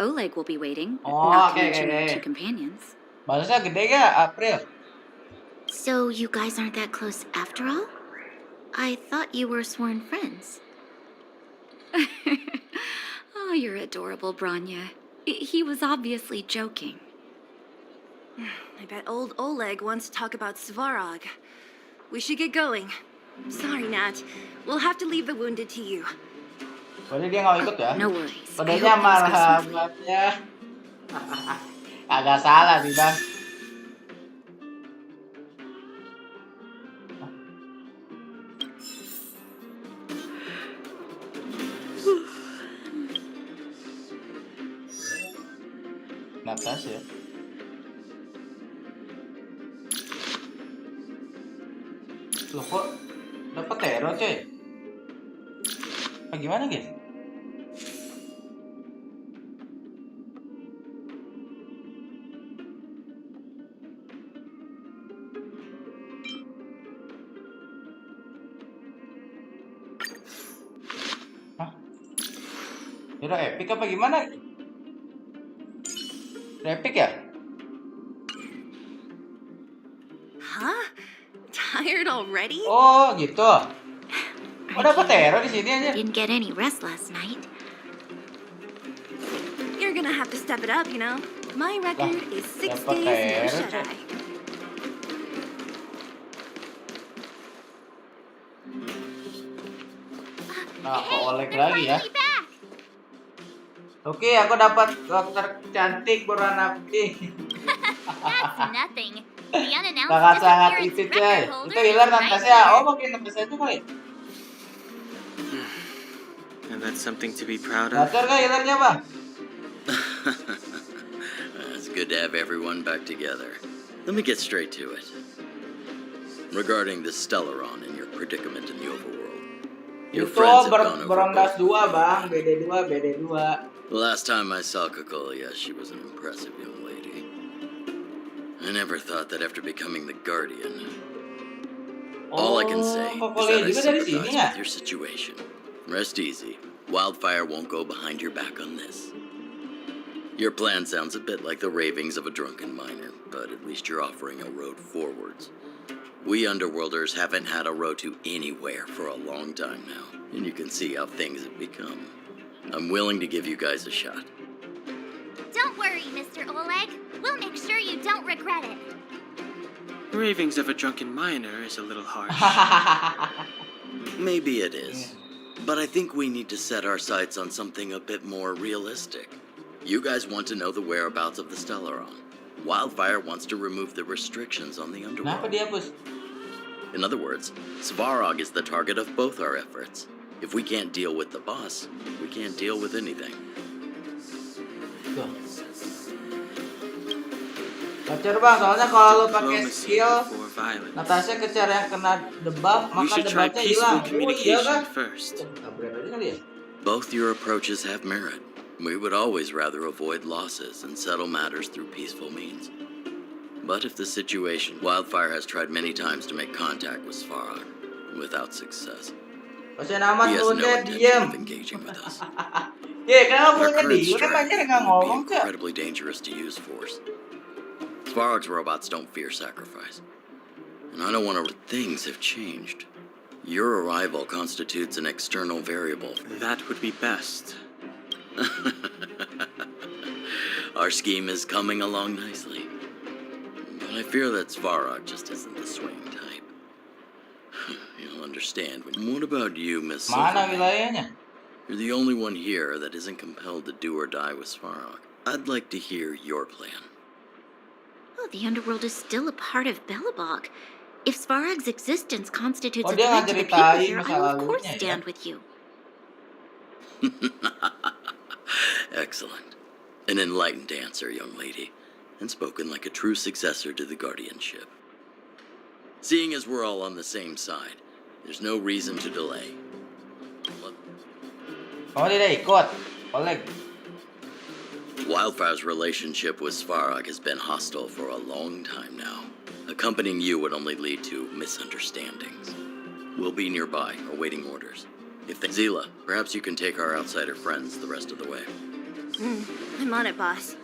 Oleg will be waiting, Oh, not to okay, mention okay, your okay. two companions. Balasnya gede gak April? So you guys aren't that close after all? I thought you were sworn friends. Oh, you're adorable, Branya. He was obviously joking. I bet old Oleg wants to talk about Svarog. We should get going. Sorry, Nat. We'll have to leave the wounded to you. Berarti dia gak ikut ya? No worries. I Kodenya hope things go malah smoothly. buatnya. Agak salah sih bang. Natasha. Loh kok dapat teror coy? Gimana guys? Hah? Hero epic apa gimana? Epic ya? Huh? Tired already? Oh gitu. Oh dapat teror di sini aja. Didn't get any rest last night. You're gonna have to step it up, you know? My record is 6 dapat days, no teror, shut-eye. Nah, kok Oleg They're lagi ya? finally back. Oke, aku dapat dokter cantik berwarna putih. That's nothing. The unannounced Sangat-sangat disappearance itu coy. record holder Itu is hilang right Natasha. there. Oh makin Natasha itu kali. And that's something to be proud of. Gacor kah hilarnya bang? It's good to have everyone back together. Let me get straight to it. Regarding the Stellaron and your predicament in the overworld, your Itu friends have gone over berondas both. 2 bang, BD2. The last time I saw Kokolia, she was an impressive young lady. I never thought that after becoming the Guardian, all I can say is Kokolia that I juga dari sini sympathize ya? with your situation. Rest easy. Wildfire won't go behind your back on this. Your plan sounds a bit like the ravings of a drunken miner, but at least you're offering a road forwards. We Underworlders haven't had a road to anywhere for a long time now, and you can see how things have become. I'm willing to give you guys a shot. Don't worry, Mr. Oleg. We'll make sure you don't regret it. Ravings of a drunken miner is a little harsh. Maybe it is. But I think we need to set our sights on something a bit more realistic. You guys want to know the whereabouts of the Stellaron. Wildfire wants to remove the restrictions on the Kenapa Underworld. dihapus? In other words, Svarog is the target of both our efforts. If we can't deal with the boss, we can't deal with anything. Tuh. Gacor bang, soalnya kalau lu pakai Diplomacy skill before violence. Natasha kejar yang kena debuff, We maka should try debuffnya peaceful hilang. Oh iya communication kan? first. Tabrak aja kali ya? Both your approaches have merit. We would always rather avoid losses and settle matters through peaceful means. But if the situation, Wildfire has tried many times to make contact with Svarog, without success. Pasien amat He has no mulutnya intention diem. of engaging with us. Ya kenapa Our mulutnya current diem? Kan banyak strategy nggak would be ngomong cak. incredibly dangerous to use force. Svarog's robots don't fear sacrifice. And I don't want to... Things have changed. Your arrival constitutes an external variable. That would be best. Our scheme is coming along nicely. But I fear that Svarog just isn't the swinging type. You'll understand when... What about you, Miss Mana Silvermane? wilayahnya? You're the only one here that isn't compelled to do or die with Svarog. I'd like to hear your plan. Oh, the underworld is still a part of Belobog. If Svarog's existence constitutes Oh, a dia threat to the people ngeceritain here, I masa will of course lalunya ya. stand with you. Excellent. An enlightened answer, young lady, and spoken like a true successor to the guardianship. Seeing as we're all on the same side, there's no reason to delay. Oh, dia ikut. Oleg. Wildfire's relationship with Svarog has been hostile for a long time now. Accompanying you would only lead to misunderstandings. We'll be nearby, awaiting orders. If they... Zila, perhaps you can take our outsider friends the rest of the way. I'm on it, boss.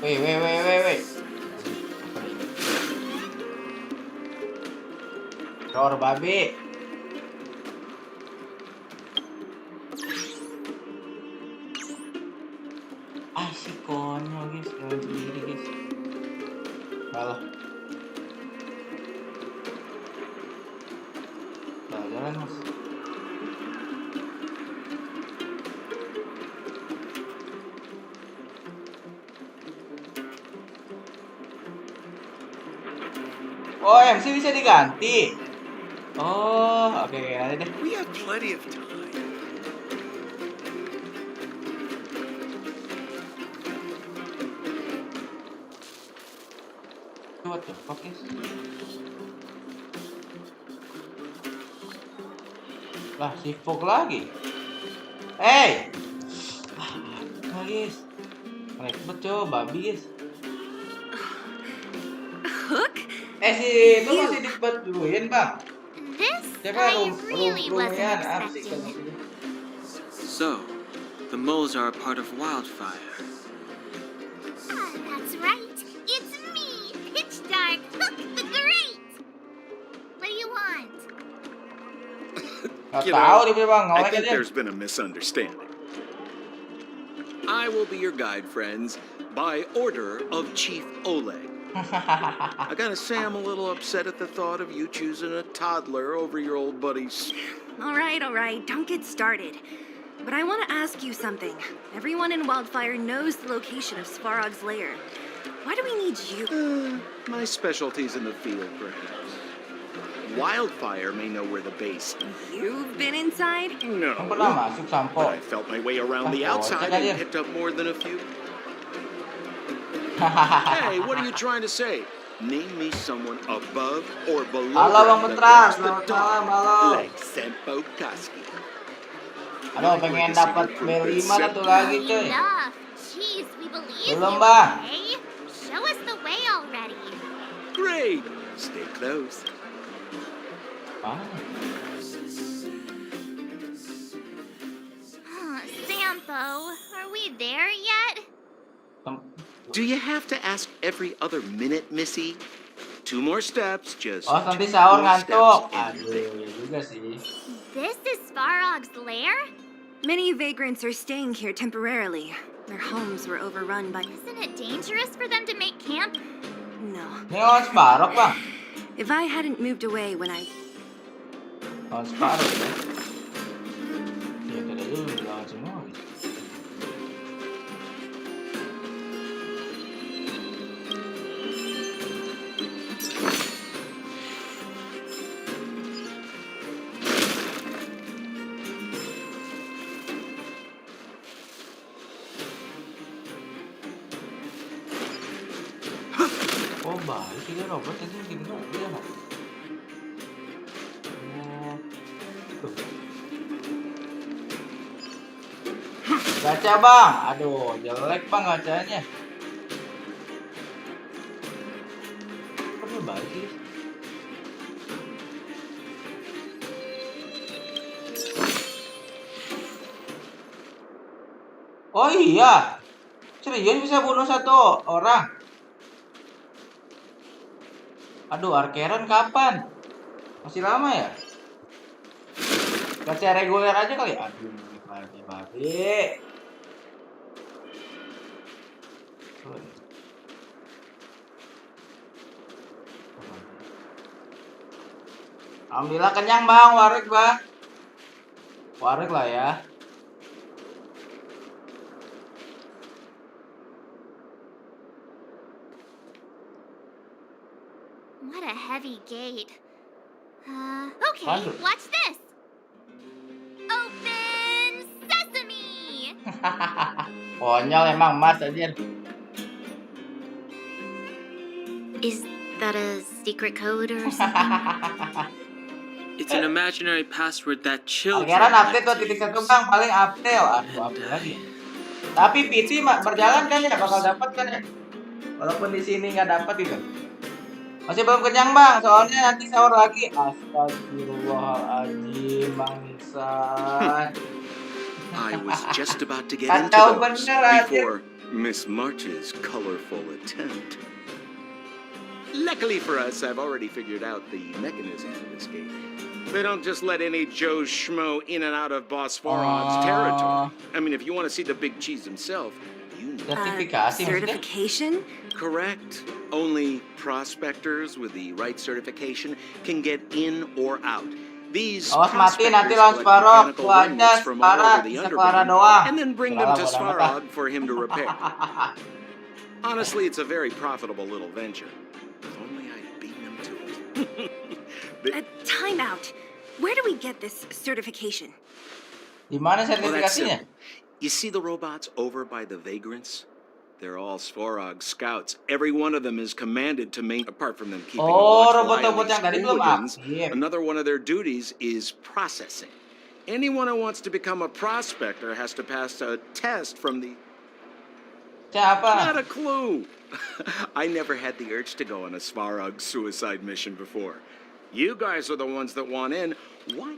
Wait. Dor babi. Ah, si konyol guys, jalan sendiri guys. Salah. Jalan mas. Oh, MC bisa diganti. Oh, oke, nanti deh. We have plenty of time. What the fuck is? Lah, si Fog lagi. Hey! Ah, guys. Ribet coy, babi guys. Hook? Si itu masih dibantuin bang. This Siapa I really wasn't rumian expecting. So, the moles are a part of Wildfire. That's right. It's me, Pitch Dark Hook the Great. What do you want? Gak You tahu know, dia bang, I ngolek think aja. there's been a misunderstanding. I will be your guide, friends, by order of Chief Oleg. I gotta say, I'm a little upset at the thought of you choosing a toddler over your old buddies. All right, don't get started. But I want to ask you something. Everyone in Wildfire knows the location of Svarog's lair. Why do we need you? My specialty's in the field, perhaps. Wildfire may know where the base is. You've been inside? No. Yang pernah masuk sampo. But I felt my way around the Sampo, outside cek aja. and picked up more than a few. Hey, what are you trying to say? Name me someone above or below Halo Bang that Petra, walks the selamat dog malam, halo. like Sempo Koski. Aduh, pengen dapat B5 satu lagi cuy. Enough. Jeez, we believe Belum you, bang. okay? Show us the way already. Great. Stay close. Sampo, are we there yet? Do you have to ask every other minute, Missy? 2 more steps, just. Oh, nanti 2 sahur more ngantuk. steps and you're Aduh, ya juga sih. This is Svarog's lair? Many vagrants are staying here temporarily. Their homes were overrun by... Isn't it dangerous for them to make camp? No. Ini kawan Sparrow bang. If I hadn't moved away when I... Kawan Sparrow ya. Ya tadi dulu lawan semua. Oh balik ini robot itu gini dia nggak? Gacha bang, aduh jelek bang gacanya. Kok dia balik sih? Oh iya, serius bisa bunuh satu orang? Aduh, Arkeran kapan? Masih lama ya? Gacha reguler aja kali. Aduh, lagi babi. Alhamdulillah kenyang bang, warik bang. Warik lah ya. What a heavy gate. Okay, Waduh. watch this. Open sesame. Konyol emang mas aja. Is that a secret code or something? It's an imaginary password that children Pangeran like update tuh to titik satu use. bang, paling update. Aduh, update lagi. Tapi PT berjalan kan ya, bakal dapat kan ya. Walaupun di sini nggak dapat gitu. Masih belum kenyang bang, soalnya nanti sahur lagi. Astagfirullahaladzim, bangsa. I was just about to get into Kacau those bener aja. before Miss March's colorful attempt. Luckily for us, I've already figured out the mechanism for this gate. They don't just let any Joe Schmo in and out of Boss Farad's territory. I mean, if you want to see the big cheese himself, you need Sertifikasi maksudnya? Certification? Correct. Only prospectors with the right certification can get in or out. These Awas mati nanti prospectors lawan collect Sparrow. mechanical Gua aja remnants from all Spara, over the bisa Clara underground doang. and then bring them to Sudahlah, bodo amat. Svarog for him to repair. Honestly, it's a very profitable little venture. If only I'd beaten him to it. Time out. Where do we get this certification? Di mana Well, that's sertifikasinya? simple. You see the robots over by the vagrants? They're all Svarog scouts. Every one of them is commanded to maintain, apart from them keeping a Oh, watchful eye on robot-robot these yang tadi belum hooligans, aktif. another one of their duties is processing. Anyone who wants to become a prospector has to pass a test from the... Siapa? Not a clue. I never had the urge to go on a Svarog suicide mission before. You guys are the ones that want in. Why?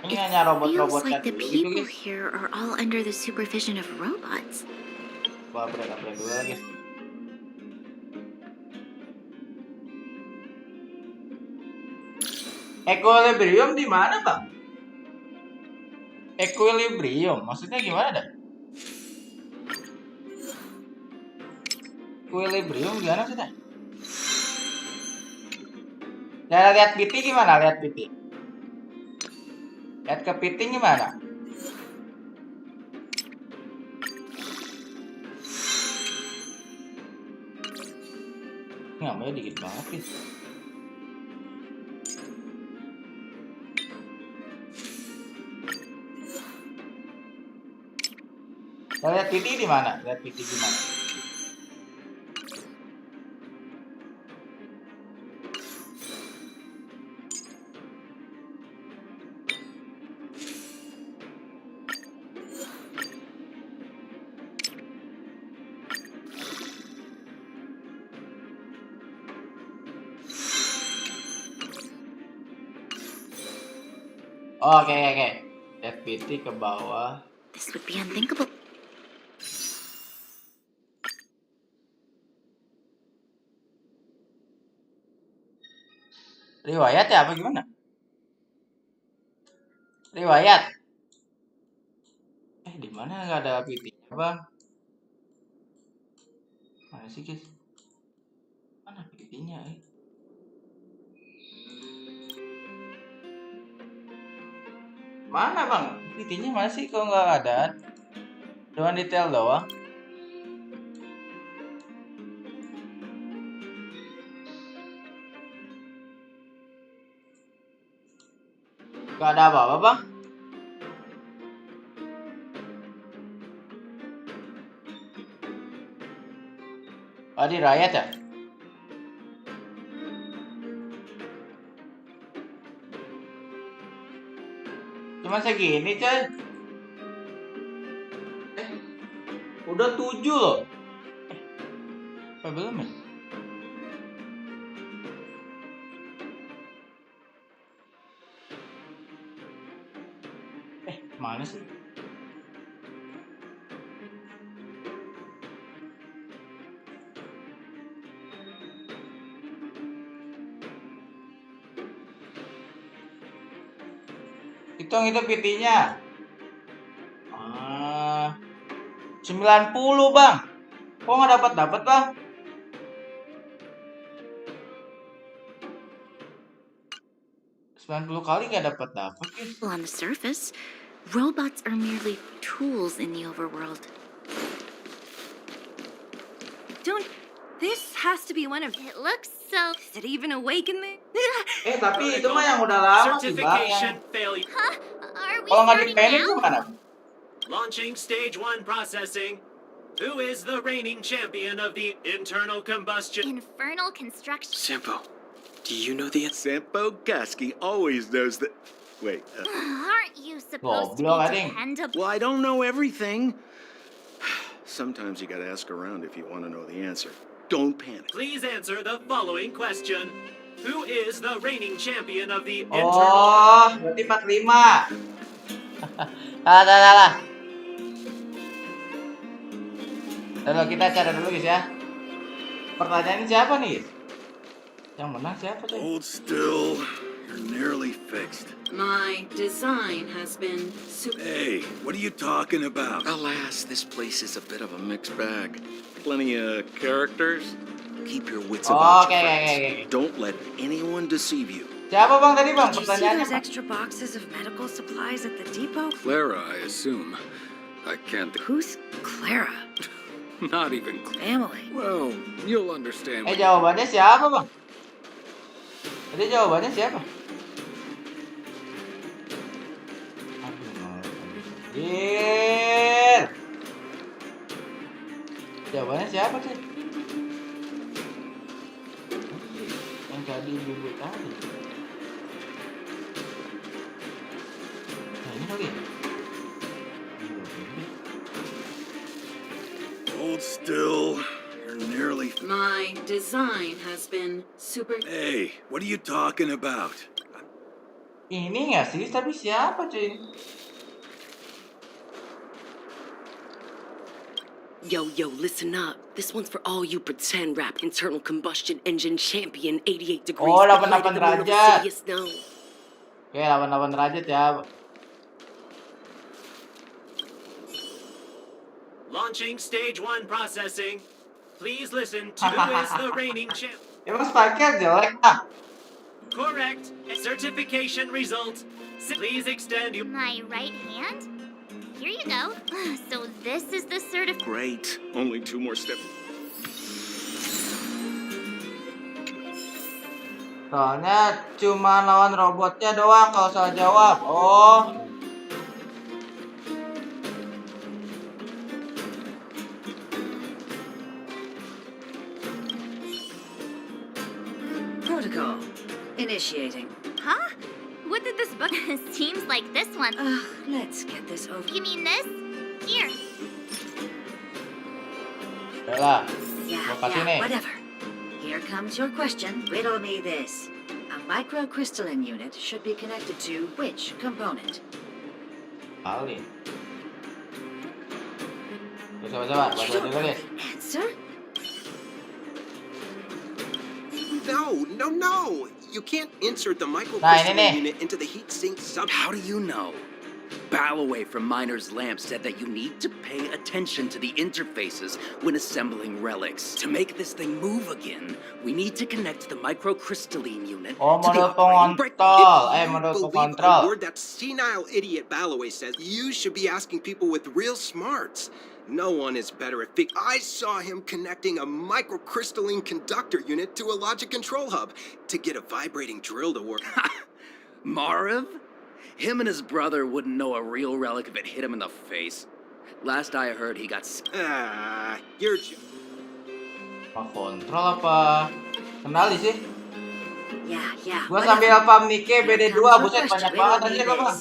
Ini hanya Feels robot-robot like the dulu gitu people guys. here are all under the supervision of robots. Gua upgrade dulu lah guys. Equilibrium di mana bang? Equilibrium, maksudnya gimana dah? Equilibrium gimana maksudnya? Ya, lihat PT gimana? Lihat PT. Lihat ke PT gimana? Namanya dikit banget sih. Nah, lihat PT di mana? Lihat PT di mana? Oke. Lihat PT ke bawah. This would be unthinkable. Riwayat ya apa gimana? Riwayat. Di mana nggak ada PT-nya, Bang? Mana sih, guys? Mana PT-nya, Mana, Bang? PT-nya mana sih kalau nggak ada? Doang detail doang. Gak ada apa-apa, Bang. Di Riot ya? Cuma segini, coy. Udah 7 loh. Apa belum ya? Mana sih? Hitung itu PT-nya. 90, Bang. Kok nggak dapat bang? Kali nggak dapat guys. On the surface, robots are merely tools in the overworld. This has to be one of. It looks so. Is it even awake in there? Tapi itu mah yang udah lama sih bang. Certification failure. Huh? Are we Kalau nggak starting dimainin now? gimana? Launching stage 1 processing. Who is the reigning champion of the internal combustion? Infernal construction. Sampo, do you know the answer? Sampo Gaski always knows that. Wait. Aren't you supposed to Goblok, be anjing. dependable? Well, I don't know everything. Sometimes you gotta ask around if you want to know the answer. Don't panic. Please answer the following question. Who is the reigning champion of the internal Oh, berarti 45. Salah. Lalu kita cari dulu guys ya. Pertanyaannya siapa nih? Yang menang siapa tuh? Hold still. You're nearly fixed. My design has been Hey, what are you talking about? Alas, this place is a bit of a mixed bag. Plenty of characters. Keep your wits Oh, about oke. you, friends. Don't let anyone deceive you. Siapa bang tadi bang? Did you see Pertanyaannya. those extra boxes of medical supplies at the depot? Clara, I assume. I can't. Who's Clara? Not even. Emily. Well, you'll understand. Jawabannya siapa bang? Tadi jawabannya siapa? Jawabannya siapa sih? Yang tadi ibu tadi. Nah ini kali. Hold still. You're nearly. My design has been super. Hey, what are you talking about? Ini nggak sih? Tapi siapa cuy? Yo, listen up. This one's for all you pretend rap internal combustion engine champion 88 degrees. Oh, but hide 88 in the middle of a derajat. city of snow. Oke, 88 derajat ya. Launching stage 1 processing. Please listen to who is the reigning champ. Emang Sparkle jelek ah? Correct. Certification result. Please extend you. My right hand? Here you go. So this is the certificate. Great. Only 2 more steps. Soalnya cuma lawan robotnya doang kalau salah jawab. Oh. Protocol. Initiating. Huh? What did this book? Seems like this one. Let's get this over. You mean this? Here. Udah lah. Yeah, Gua kasih nih. whatever. Here comes your question. Riddle me this. A microcrystalline unit should be connected to which component? Kali. Coba, baca dulu guys. Answer? No. You can't insert the Nah, microcrystalline ini nih. unit into the heat sink sub. How do you know? Ballaway from Miner's Lamp said that you need to pay attention to the interfaces when assembling relics. To make this thing move again, we need to connect the microcrystalline unit Oh, to the model operating pengontrol. Model Believe a pengontrol. word that senile idiot Ballaway says. You should be asking people with real smarts. No one is better at I saw him connecting a microcrystalline conductor unit to a logic control hub to get a vibrating drill to work. Marv? Him and his brother wouldn't know a real relic if it hit him in the face. Last I heard, he got. You're. Kontrol apa? Kenali sih? Yeah. Gua sambil paham Nike BD2, buset banyak banget aja gua bang.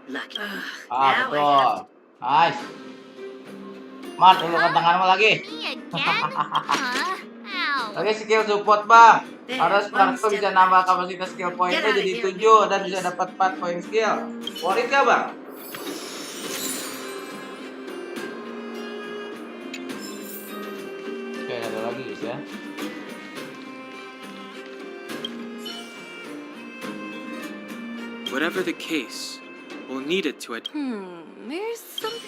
Lucky. Betul. Nice. Mat, ulurkan tanganmu lagi. Me again? Ow. Oke, skill support bang. Harus Sparkle bisa nambah kapasitas skill poinnya jadi 7 dan bisa dapat 4 poin skill. Worth it gak bang? Oke, ada lagi guys ya. Whatever the case, We'll need it to it. There's something.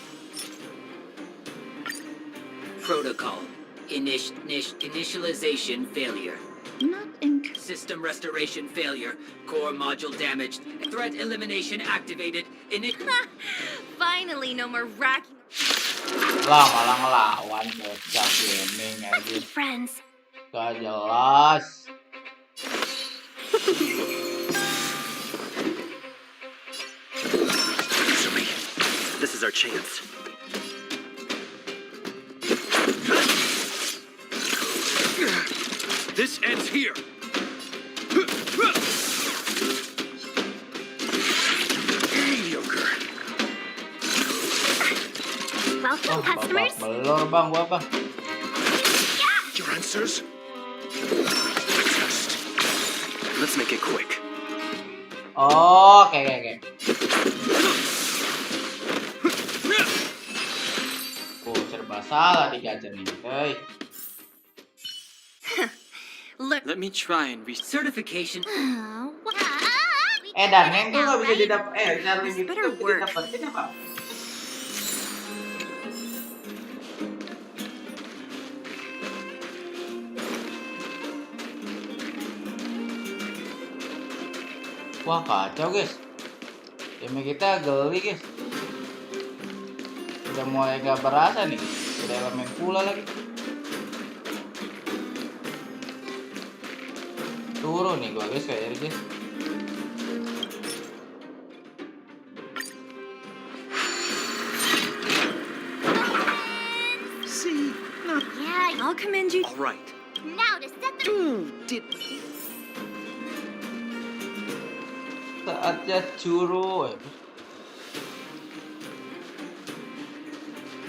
Protocol. Initialization failure. Not in. System restoration failure. Core module damaged. Threat elimination activated. Finally, no more racking. Lah malah ngelawan bocah gaming aja. Friends. Gak jelas. This is our chance. This ends here. Mediocre. Welcome, customers. Belur bang, gua bang. Your answers? Test. Let's make it quick. Oke. Serba salah digajar nih, guys. Let me try and certification. Dan yang tuh nggak bisa didapat. Charlie gitu better bisa work. didapetin apa? Wah kacau guys. Game kita geli guys. Udah mulai gak berasa nih. Udah elemen pula lagi. Turun nih gua guys kayaknya guys. See? Not Yeah, I'll commend you. all right. now to set the... Did Saatnya curu.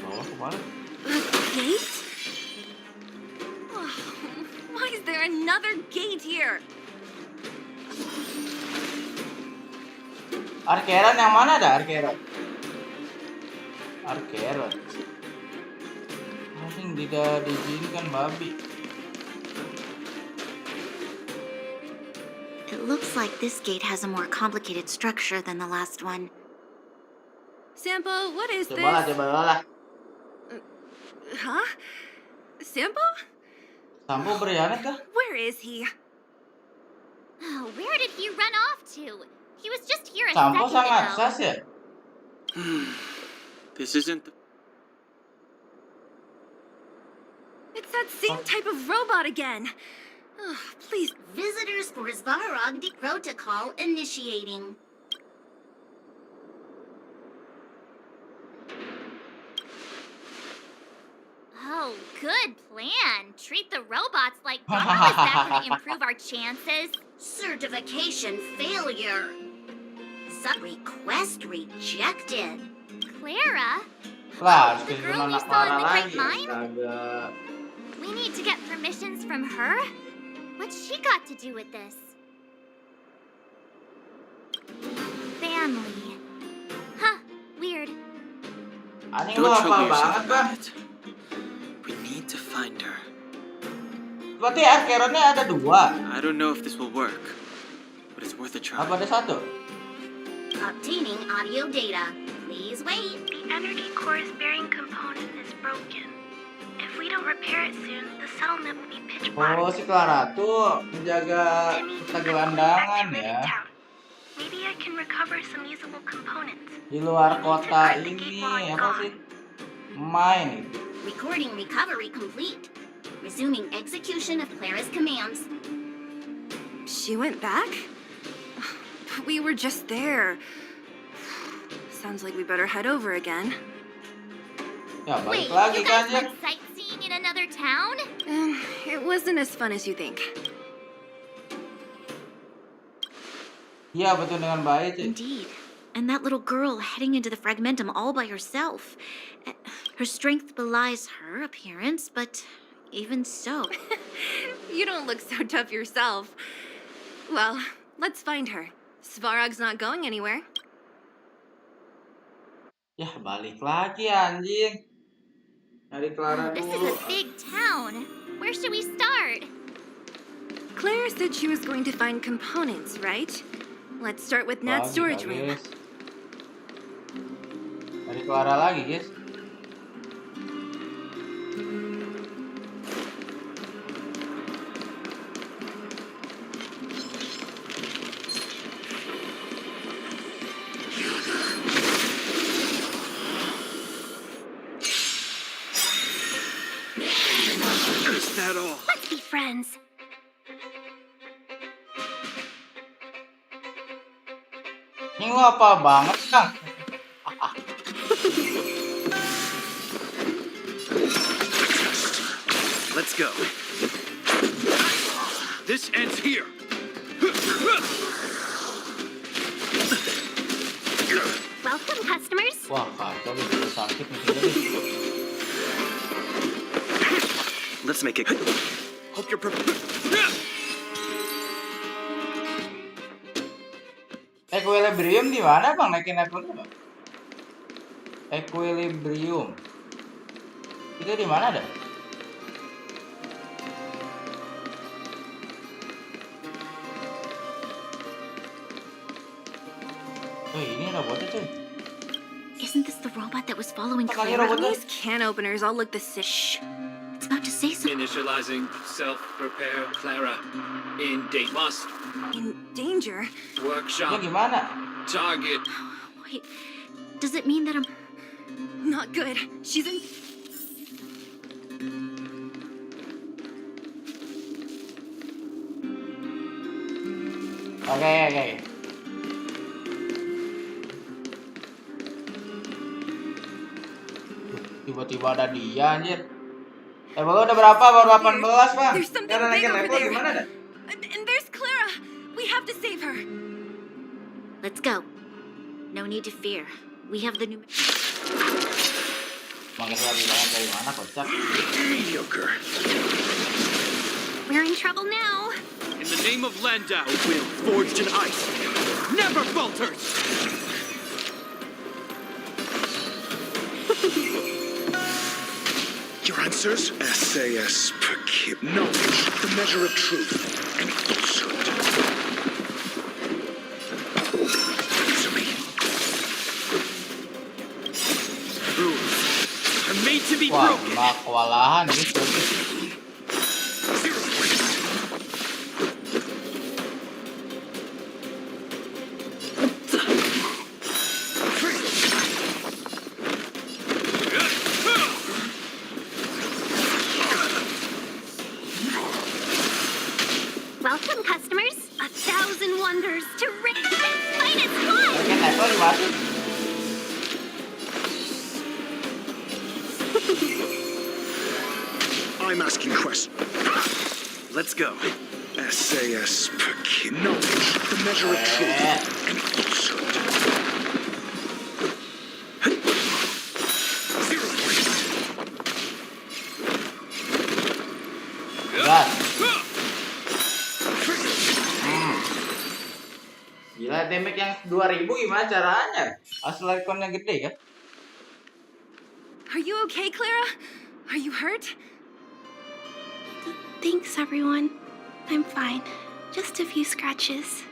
Oh, kemana? Gate? Oh, why is there another gate here? Arkeran yang mana ada Arkeran? Arkeran. Anjing tidak diizinkan babi. It looks like this gate has a more complicated structure than the last one. Sampo, what is this? Coba lah. Huh? Sampo? Sampo berkhianat kah? Where is he? Oh, where did he run off to? He was just here a Sampo second sangat ago. sas ya? This isn't the... It's that same type of robot again. Oh, please. Visitors for Svarog protocol initiating. Oh, good plan. Treat the robots like God. How is that going to improve our chances? Certification failure. Sub-request rejected. Clara? Lah, harus The kirim girl we anak saw in marah the Great lagi. Mine? Astaga. We need to get permissions from her? What's she got to do with this? Family. Huh, weird. Anjing Don't lu trouble hafal yourself banget bang. about it. We need to find her. Berarti Arkerannya ada 2. I don't know if this will work, but it's worth a try. Apa ada 1? Obtaining audio data. Please wait. The energy core's bearing component is broken. If we don't repair it soon, the settlement will be pitch black. Oh, si Clara tuh menjaga peta gelandangan ya. Maybe I can recover some usable components. Di luar kota ini apa sih? Main itu. Recording recovery complete. Resuming execution of Clara's commands. She went back? We were just there. Sounds like we better head over again. Ya Wait, balik lagi you kan guys ya. went sightseeing in another town? It wasn't as fun as you think. Iya betul dengan baik sih. Indeed. And that little girl heading into the Fragmentum all by herself. Her strength belies her appearance, but even so. You don't look so tough yourself. Well, let's find her. Svarog's not going anywhere. Ya balik lagi anjing. Dari Clara This is dulu. a big town. Where should we start? Claire said she was going to find components, right? Let's start with Nat's Bagi, storage bagi. room. Dari Clara lagi, guys. Is that all? Let's be friends. Ini lu apa banget, Kang? Let's go. This ends here. Welcome, customers. Wah, kacau nih, udah sakit nih kita nih. Let's make it. Hope you're prepared. Equilibrium di mana, Bang? Naikin levelnya, Bang? Equilibrium. Itu di mana ada? Oh, ini robotnya, cuy. Isn't this the robot that was following Makanya Clara? robotnya. These can openers all look the same. Shh. It's about to say something. Initializing self-repair Clara. In date must. In danger? Ini Workshop. gimana? Target. Wait, does it mean that I'm... Not good. She's in. Oke. Tiba-tiba ada dia, anjir. Baru udah berapa? Baru 18, Bang. There's something Cara big naikin over level there. gimana dah? And there's Clara. We have to save her. Let's go. No need to fear. We have the new... Makanya lagi banget dari mana, kocak. Mediocre. We're in trouble now. In the name of Landau, a will forged in ice never falters. Your answers? SAS per kid. Knowledge, the measure of truth and falsehood. Answer me. Rules are made to be Wah, broken. malah kewalahan ini. Zero waste. Welcome, customers. 1,000 wonders to raise and finest wine. Naikin level gimana? I'm asking questions. Let's go. SAS per kid. Knowledge, the measure of truth and falsehood. Zero waste. Gas. Gila, damage yang 2000 gimana caranya? Asal ikonnya gede ya? Are you okay, Clara? Are you hurt? Thanks, everyone. I'm fine. Just a few scratches.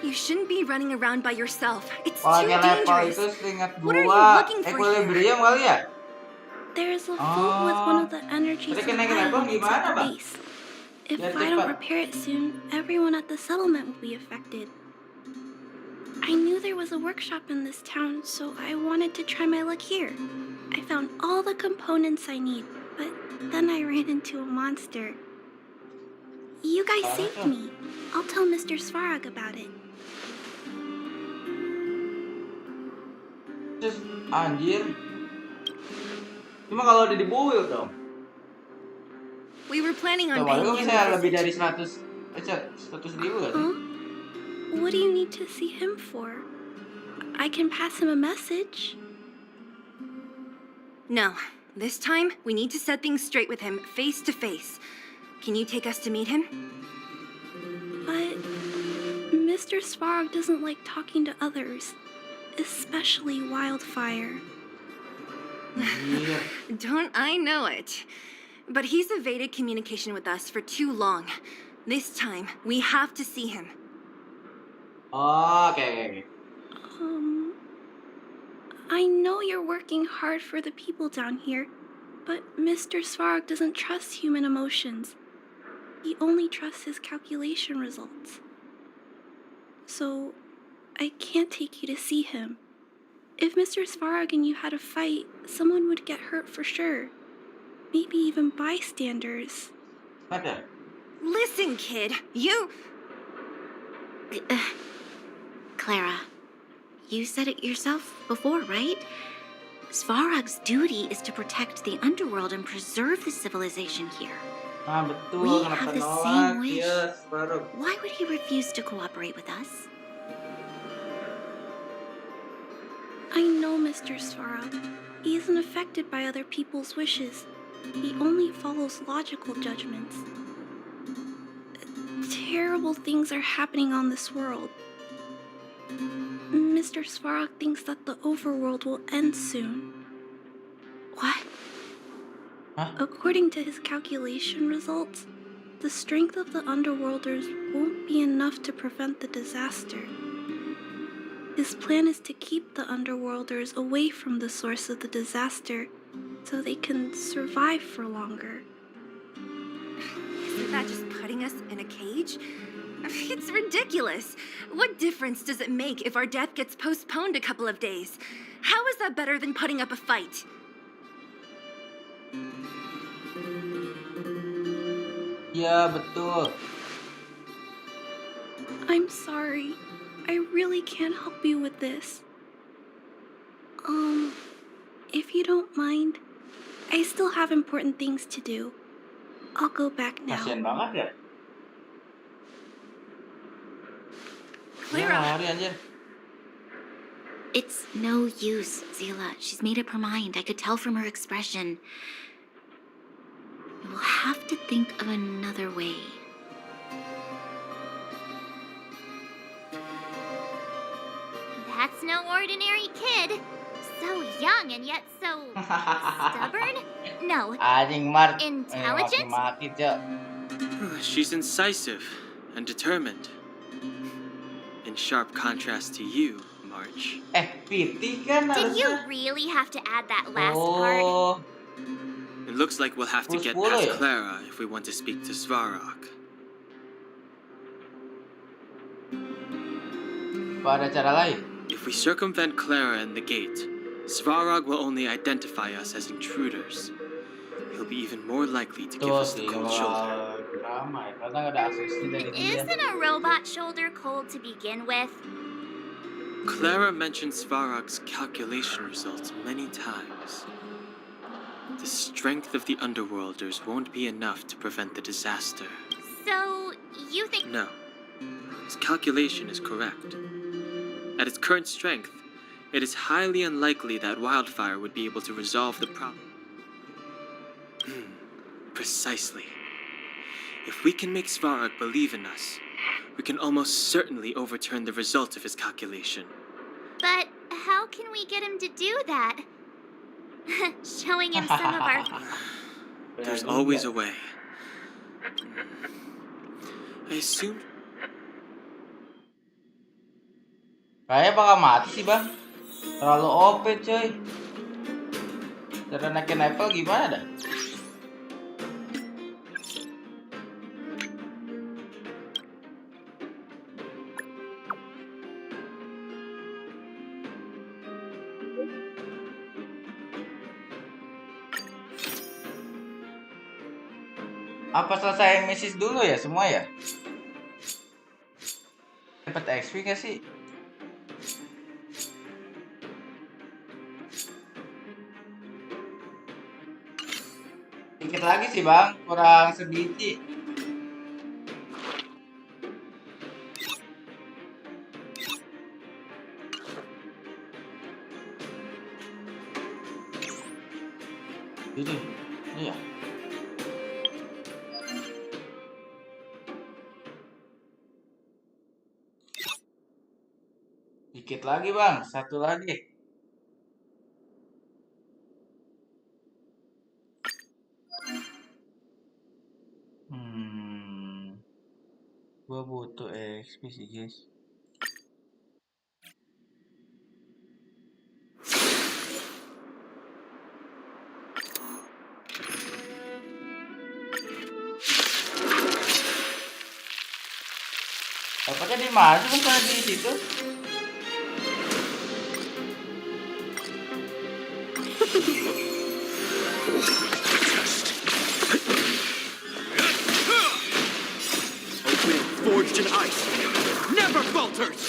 You shouldn't be running around by yourself. It's too Pakai level dangerous. itu seingat What are you gua looking for Equilibrium kali ya? There's a fault with one of the energy Tadi supply naikin level units gimana, at the Bang? base. If Biar I don't cepat. repair it soon, everyone at the settlement will be affected. I knew there was a workshop in this town, so I wanted to try my luck here. I found all the components I need, but then I ran into a monster. You guys saved me. I'll tell Mr. Svarog about it. Terus, anjir. Cuma kalau udah dibuil dong. We were planning on Coba paying lu him bisa a lebih visit. dari 100 ribu gak sih? Huh? What do you need to see him for? I can pass him a message. No. This time, we need to set things straight with him, face to face. Can you take us to meet him? But Mr. Svarog doesn't like talking to others, especially Wildfire. Don't I know it? But he's evaded communication with us for too long. This time, we have to see him. Oh, oke. I know you're working hard for the people down here, but Mr. Svarog doesn't trust human emotions. He only trusts his calculation results. So, I can't take you to see him. If Mr. Svarog and you had a fight, someone would get hurt for sure. Maybe even bystanders. Listen, kid, you... Clara, you said it yourself before, right? Svarog's duty is to protect the underworld and preserve the civilization here. Betul. We Kenapa have the nolak same wish. dia, Sparrow? Why would he refuse to cooperate with us? I know Mr. Svarog. He isn't affected by other people's wishes. He only follows logical judgments. Terrible things are happening on this world. Mr. Svarog thinks that the overworld will end soon. What? According to his calculation results, the strength of the underworlders won't be enough to prevent the disaster. His plan is to keep the underworlders away from the source of the disaster so they can survive for longer. Isn't that just putting us in a cage? It's ridiculous. What difference does it make if our death gets postponed a couple of days? How is that better than putting up a fight? Ya, betul. I'm sorry. I really can't help you with this. If you don't mind, I still have important things to do. I'll go back now. Kasian banget ya. Clara. Ya, lari anjir. It's no use, Zila. She's made up her mind. I could tell from her expression. We'll have to think of another way. That's no ordinary kid. So young and yet so stubborn? No. Anjing Mart. Intelligent? Maki-maki, Cok. She's incisive and determined. In sharp contrast to you, March. Piti kan Did you harusnya. really have to add that last part? It looks like we'll have to get 10 past ya? Clara if we want to speak to Svarog. Apa ada cara lain? If we circumvent Clara and the gate, Svarog will only identify us as intruders. He'll be even more likely to give Tuh us the sih, cold shoulder. drama ya. Karena nggak ada aksesnya dari dia. Isn't a robot shoulder cold to begin with? Clara mentioned Svarog's calculation results many times. The strength of the Underworlders won't be enough to prevent the disaster. So, you think... No. His calculation is correct. At its current strength, it is highly unlikely that wildfire would be able to resolve the problem. Precisely. If we can make Svarog believe in us, we can almost certainly overturn the result of his calculation. But how can we get him to do that? Showing him some of our... There's always a way. I assume... Kayaknya bakal mati sih, Bang. Terlalu OP, coy. Cara naikin level gimana dah? Apa selesai misis dulu ya semua ya? Dapat XP nggak sih? Dikit lagi sih bang, kurang sebiji. Ini, iya. Dikit lagi bang, satu lagi. Gua butuh XP sih guys. Pakai di mana sih bukan di situ? A will forged in ice never falters.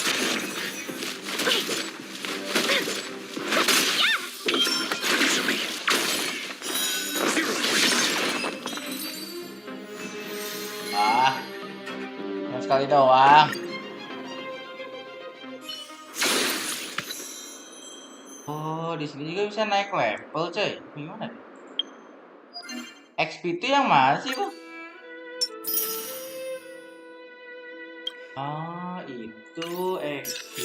Cuma sekali doang. Oh, di sini juga bisa naik level, coy. Gimana nih? XP itu yang mana sih, Bang? Ah, itu XP.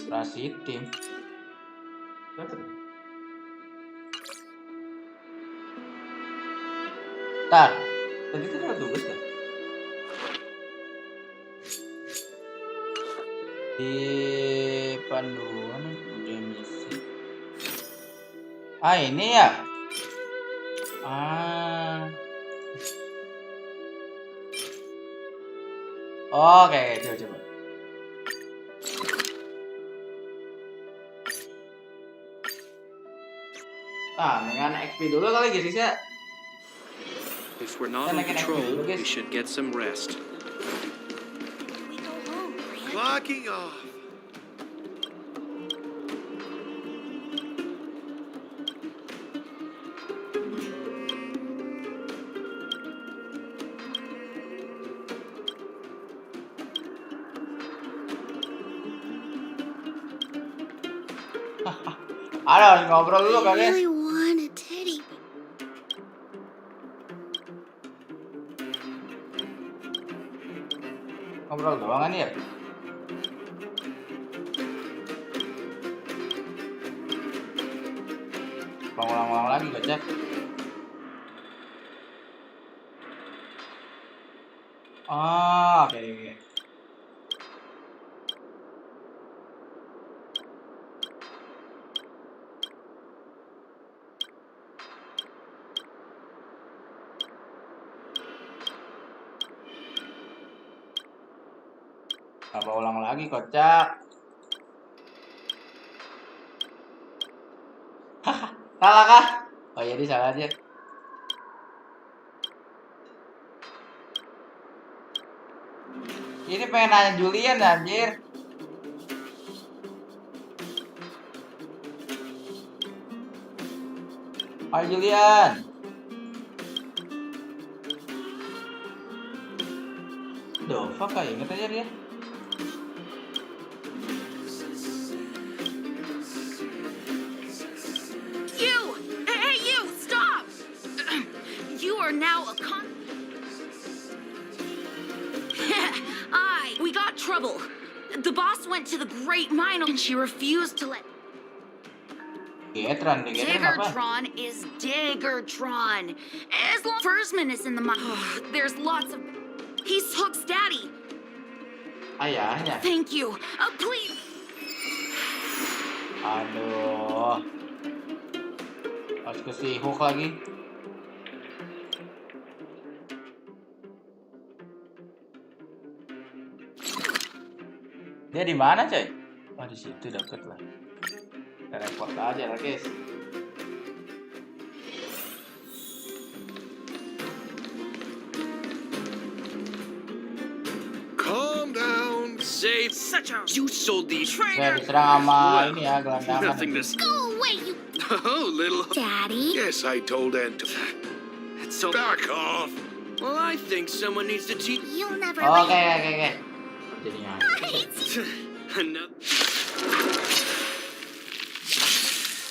Rasi tim. Tar, tadi itu ada tugas kan? Di panduan udah misi. Ah, ini ya? Ah. Oke, coba. Ah, dengan XP dulu kali guys ya. If we're not on patrol, we should get some rest. Clocking off. Ada ngobrol dulu I kalian. really want a teddy. Ngobrol doang kan ya? Ulang-ulang lagi baca. Ah, oke. Apa ulang lagi kocak? Salah kah? Oh jadi salah aja. Ini pengen nanya Julian anjir. Hai Julian. Dova kayak inget aja dia. Now a we got trouble. The boss went to the great mine and she refused to let. Diggertron is Diggertron. As long as Fursman is in the mine, there's lots of. He's Hook's daddy. Ayahnya. Thank you. Please. Aduh. Harus ke si Hook lagi. Dia di mana, coy? Oh, di situ deket lah. Kita report aja lah, guys. Calm down. Safe. Such a. You sold these. Saya diserang sama ini ya, gelandangan. Nothing to. Go away, you. Oh, little. Daddy. Yes, I told Aunt. So back off. Well, I think someone needs to teach. You'll never. Okay. Jadinya.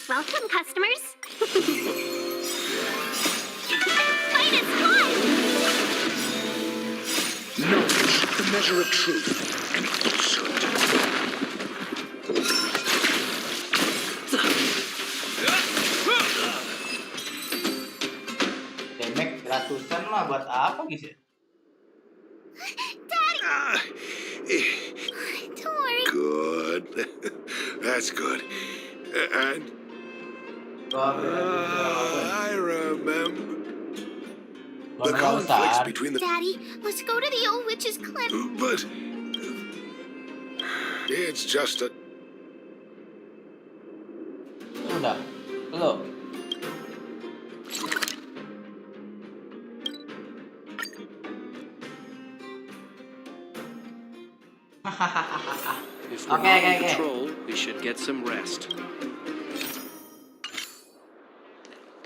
Welcome, customers. Fight is fun. Knowledge, the measure of truth and falsehood. Damage ratusan mah buat apa guys ya? Daddy. Don't worry. Good. That's good. And I remember the conflicts between the... Daddy, let's go to the old witch's clinic. But it's just a... Udah, belum. If we're not in patrol, we should get some rest.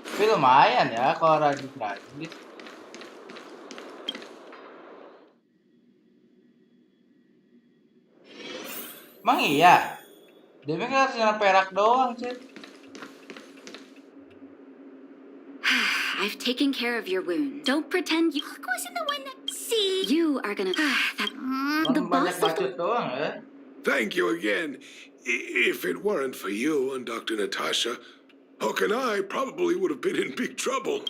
Tapi lumayan ya kalau rajin-rajin. Emang iya? Dia pikir harus nyala perak doang sih. I've taken care of your wound. Don't pretend you... Hook wasn't the one that... See? You are gonna... the boss of the... doang ya. Thank you again. If it weren't for you and Dr. Natasha, Hook and I probably would have been in big trouble.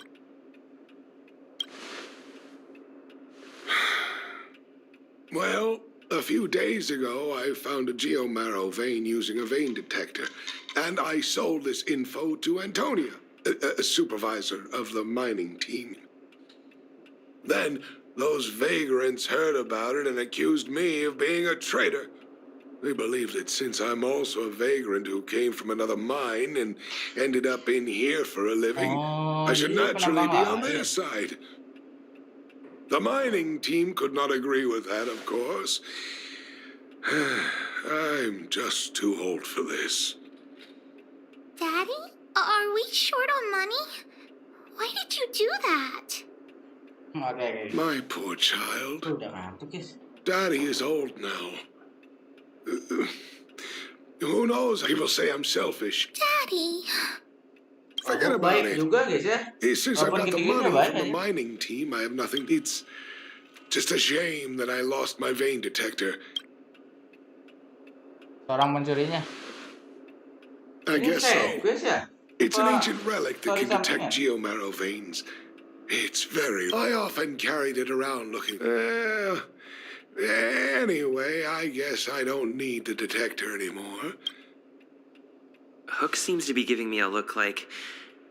Well, a few days ago, I found a geomarrow vein using a vein detector, and I sold this info to Antonia, a supervisor of the mining team. Then, those vagrants heard about it and accused me of being a traitor. They believe that since I'm also a vagrant who came from another mine and ended up in here for a living, I should naturally be on their side. The mining team could not agree with that, of course. I'm just too old for this. Daddy? Are we short on money? Why did you do that? My poor child. Daddy is old now. Who knows? People say I'm selfish. Daddy. Forget about it. Since I got the money baik from the mining team, I have nothing. It's just a shame that I lost my vein detector. Seorang pencurinya. I guess so. Ya? It's an ancient relic that can detect geomarrow veins. It's very... I often carried it around looking... Anyway, I guess I don't need the detector anymore. Hook seems to be giving me a look like,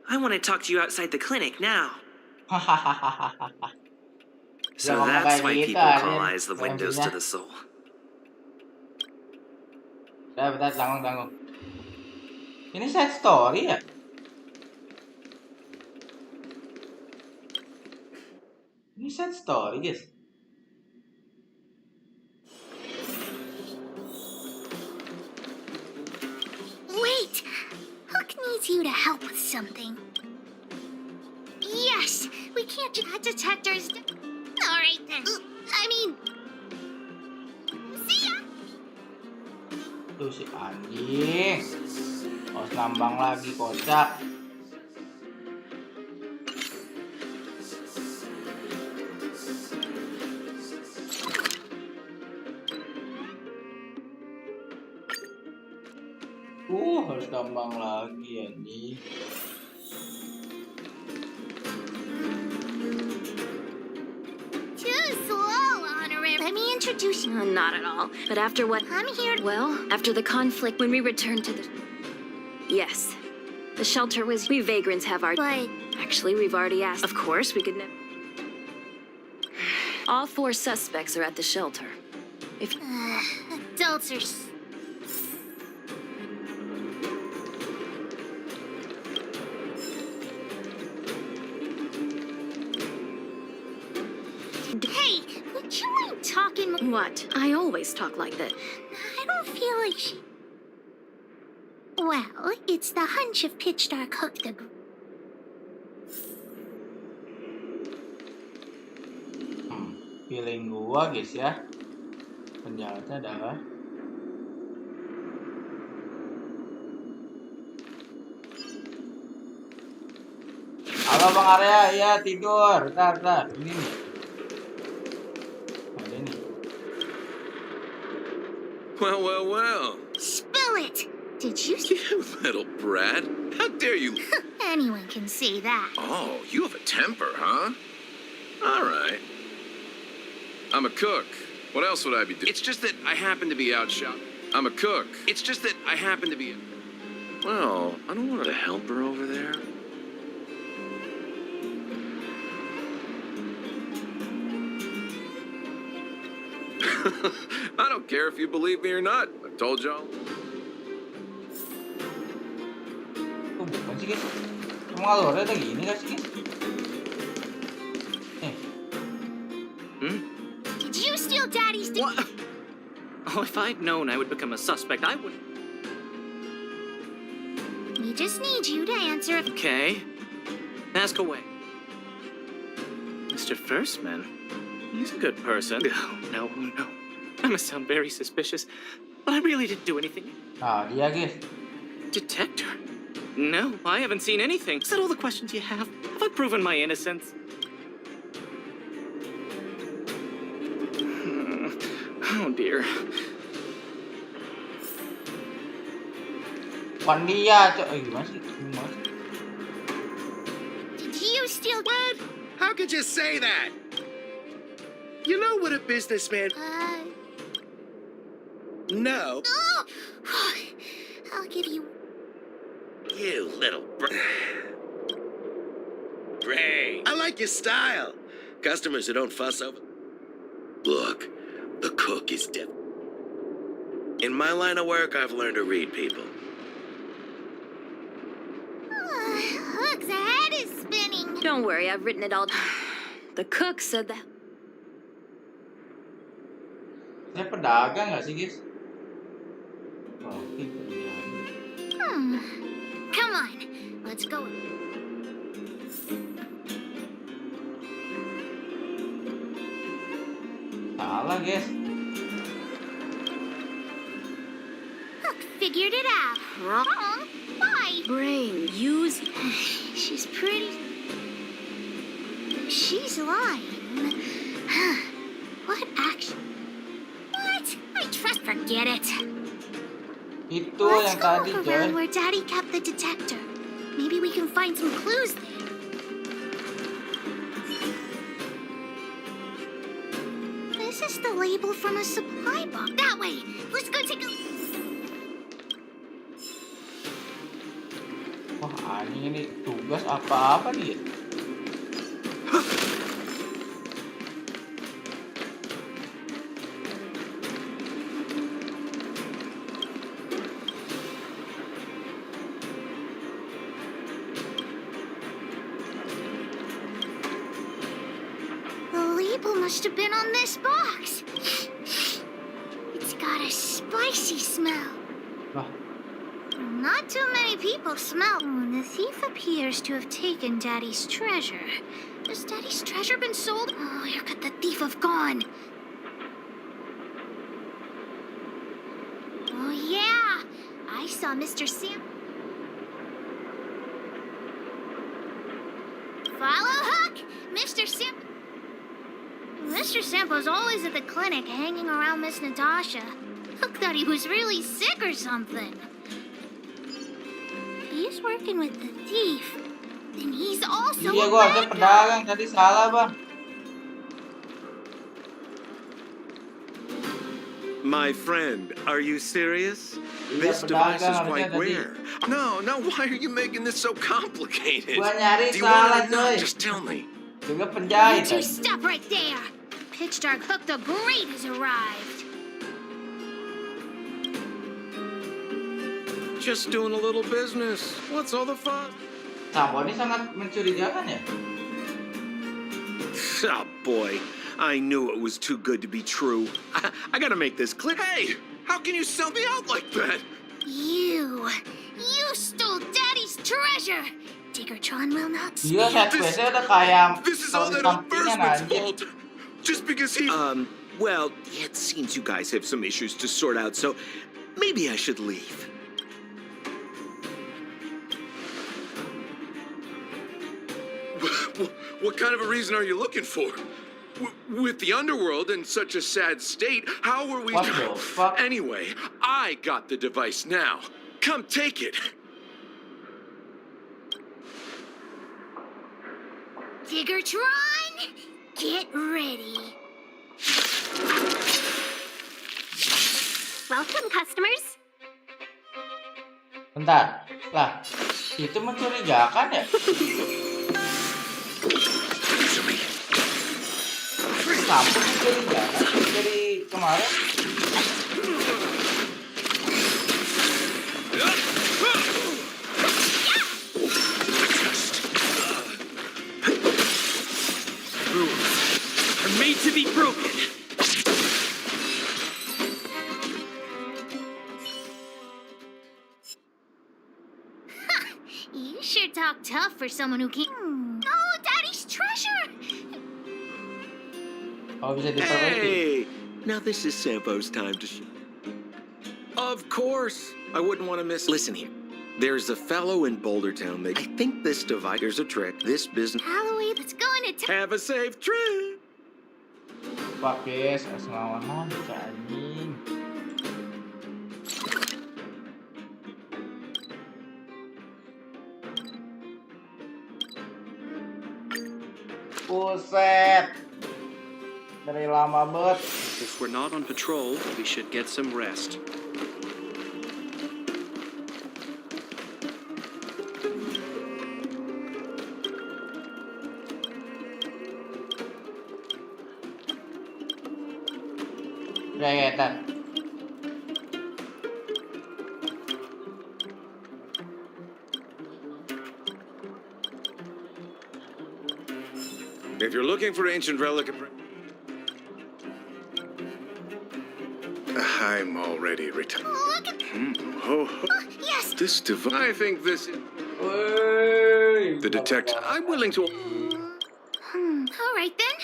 I want to talk to you outside the clinic now. So that's why people call eyes the windows to the soul. Bentar, tanggung. Ini side story ya? Ini side story, guys. Wait! Hook needs you to help with something. Yes! We can't just have detectors. Alright then. I mean... See ya! Tuh si anjing. Oh, nambang lagi kocak. Harus tambang lagi anjing. Too slow, Honorary. Let me introduce you. Not at all. But after what... I'm here. Well, after the conflict, when we returned to the... Yes. The shelter was... We vagrants have our... But... Actually, we've already asked. Of course, we could never... All 4 suspects are at the shelter. If... adults are... Hey, would you mind talking more? What? I always talk like that. I don't feel like she... Well, it's the hunch of pitch dark hook the... Feeling gua guys ya. Penjahatnya adalah halo Bang Arya, iya tidur. Bentar. Ini nih. Ada ini. Well. Spill it! Did you... You little brat. How dare you? Anyone can say that. Oh, you have a temper, huh? All right. I'm a cook. What else would I be doing? It's just that I happen to be out shopping. I'm a cook. It's just that I happen to be. Well, I don't want to help her over there. I don't care if you believe me or not. I've told y'all. Oh, bukan sih guys. Emang alurnya ada gini gak sih guys? Did you steal Daddy's? What? Oh, if I'd known I would become a suspect, I would. We just need you to answer. Okay. Ask away. Mr. Firstman, he's a good person. No. I must sound very suspicious, but I really didn't do anything. Nah, dia guys. Detector? No, I haven't seen anything. Is that all the questions you have? Have I proven my innocence? Oh dear. Bukan dia, gimana sih? Did you steal? What? How could you say that? You know what a businessman... No. Oh! I'll give you... You little Ray, I like your style. Customers who don't fuss over... Look, the cook is dead. In my line of work, I've learned to read people. Look, the head is spinning. Don't worry, I've written it all down. The cook said that. Dia pedagang nggak sih guys? Oh, pedagang. Come on, let's go. Salah guys. Look, figured it out. Wrong. Why? Brain, use... She's pretty... She's lying. What action? What? I trust. Forget it. Itu Let's yang go tadi look coy. around where Daddy kept the detector. Maybe we can find some clues there. This is the label from a supply box. That way. Let's go take a... Wah, anjing ini tugas apa-apa nih? The label must have been on this box. It's got a spicy smell. Not too many people smell. The thief appears to have taken Daddy's treasure. Has Daddy's treasure been sold? Oh, where could the thief have gone? Oh, yeah. I saw Mr. Sam. Follow Hook! Mr. Sam. Mr. Sample's always at the clinic hanging around Miss Natasha. Hook thought he was really sick or something. He's working with the thief. And he's also Iya, a gua harusnya bad guy. pedagang, tadi salah bang. My friend, are you serious? Iya, This device is pedagang, quite harusnya tadi. rare. No, why are you making this so complicated? Gua nyari Do you want salah it or not? coy. Just tell me. Juga You penjahit. two stop right there. Pitch Dark Hook the Great has arrived. Just doing a little business. What's all the fun? Sampo ini sangat mencurigakan ya. Oh boy, I knew it was too good to be true. I gotta make this click. Hey, how can you sell me out like that? You stole Daddy's treasure. Diggertron will not Iya, stand. headquestnya udah kayak This is all story that sampingan Firstman's anjir. fault. Just because he... well, it seems you guys have some issues to sort out, so maybe I should leave. What kind of a reason are you looking for? With the underworld in such a sad state, how were we... What the fuck? Anyway, I got the device now. Come take it. Diggertron, get ready. Welcome, customers. Bentar, lah itu mencurigakan ya? Kenapa mencurigakan dari kemarin? Rules are made to be broken. You sure talk tough for someone who can't. Oh, Daddy's treasure! Oh, bisa diperbaiki. Hey, now this is Sampo's time to Of course. I wouldn't want to miss. Listen here. There's a fellow in Boulder Town that I think this divider's a trick. This business. Halloween, let's go into town. Have a safe trip. Pak guys, harus ngelawan lagi ke anjing. Buset. Dari lama banget. If we're not on patrol, we should get some rest. Ya, tar. If you're looking for ancient relic, I'm already retired. Look at. Yes. This device. I think this is. Wey, The detective. I'm willing to. All right then.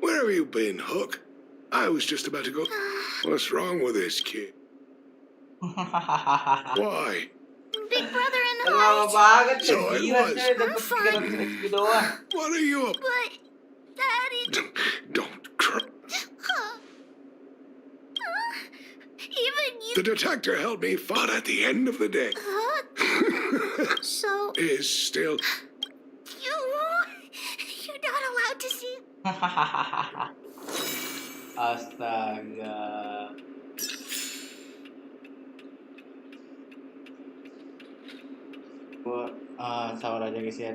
Where have you been, Hook? I was just about to go. What's wrong with this kid? Why? Big brother in the Lama heights. banget So ya, it gila was. coy, dapet 300 XP doang. What are you up? But, Daddy. Don't cry. Even you. The detector held me fought at the end of the day. So. Is still. You're not allowed to see. Astaga. Gua sabar aja guys ya.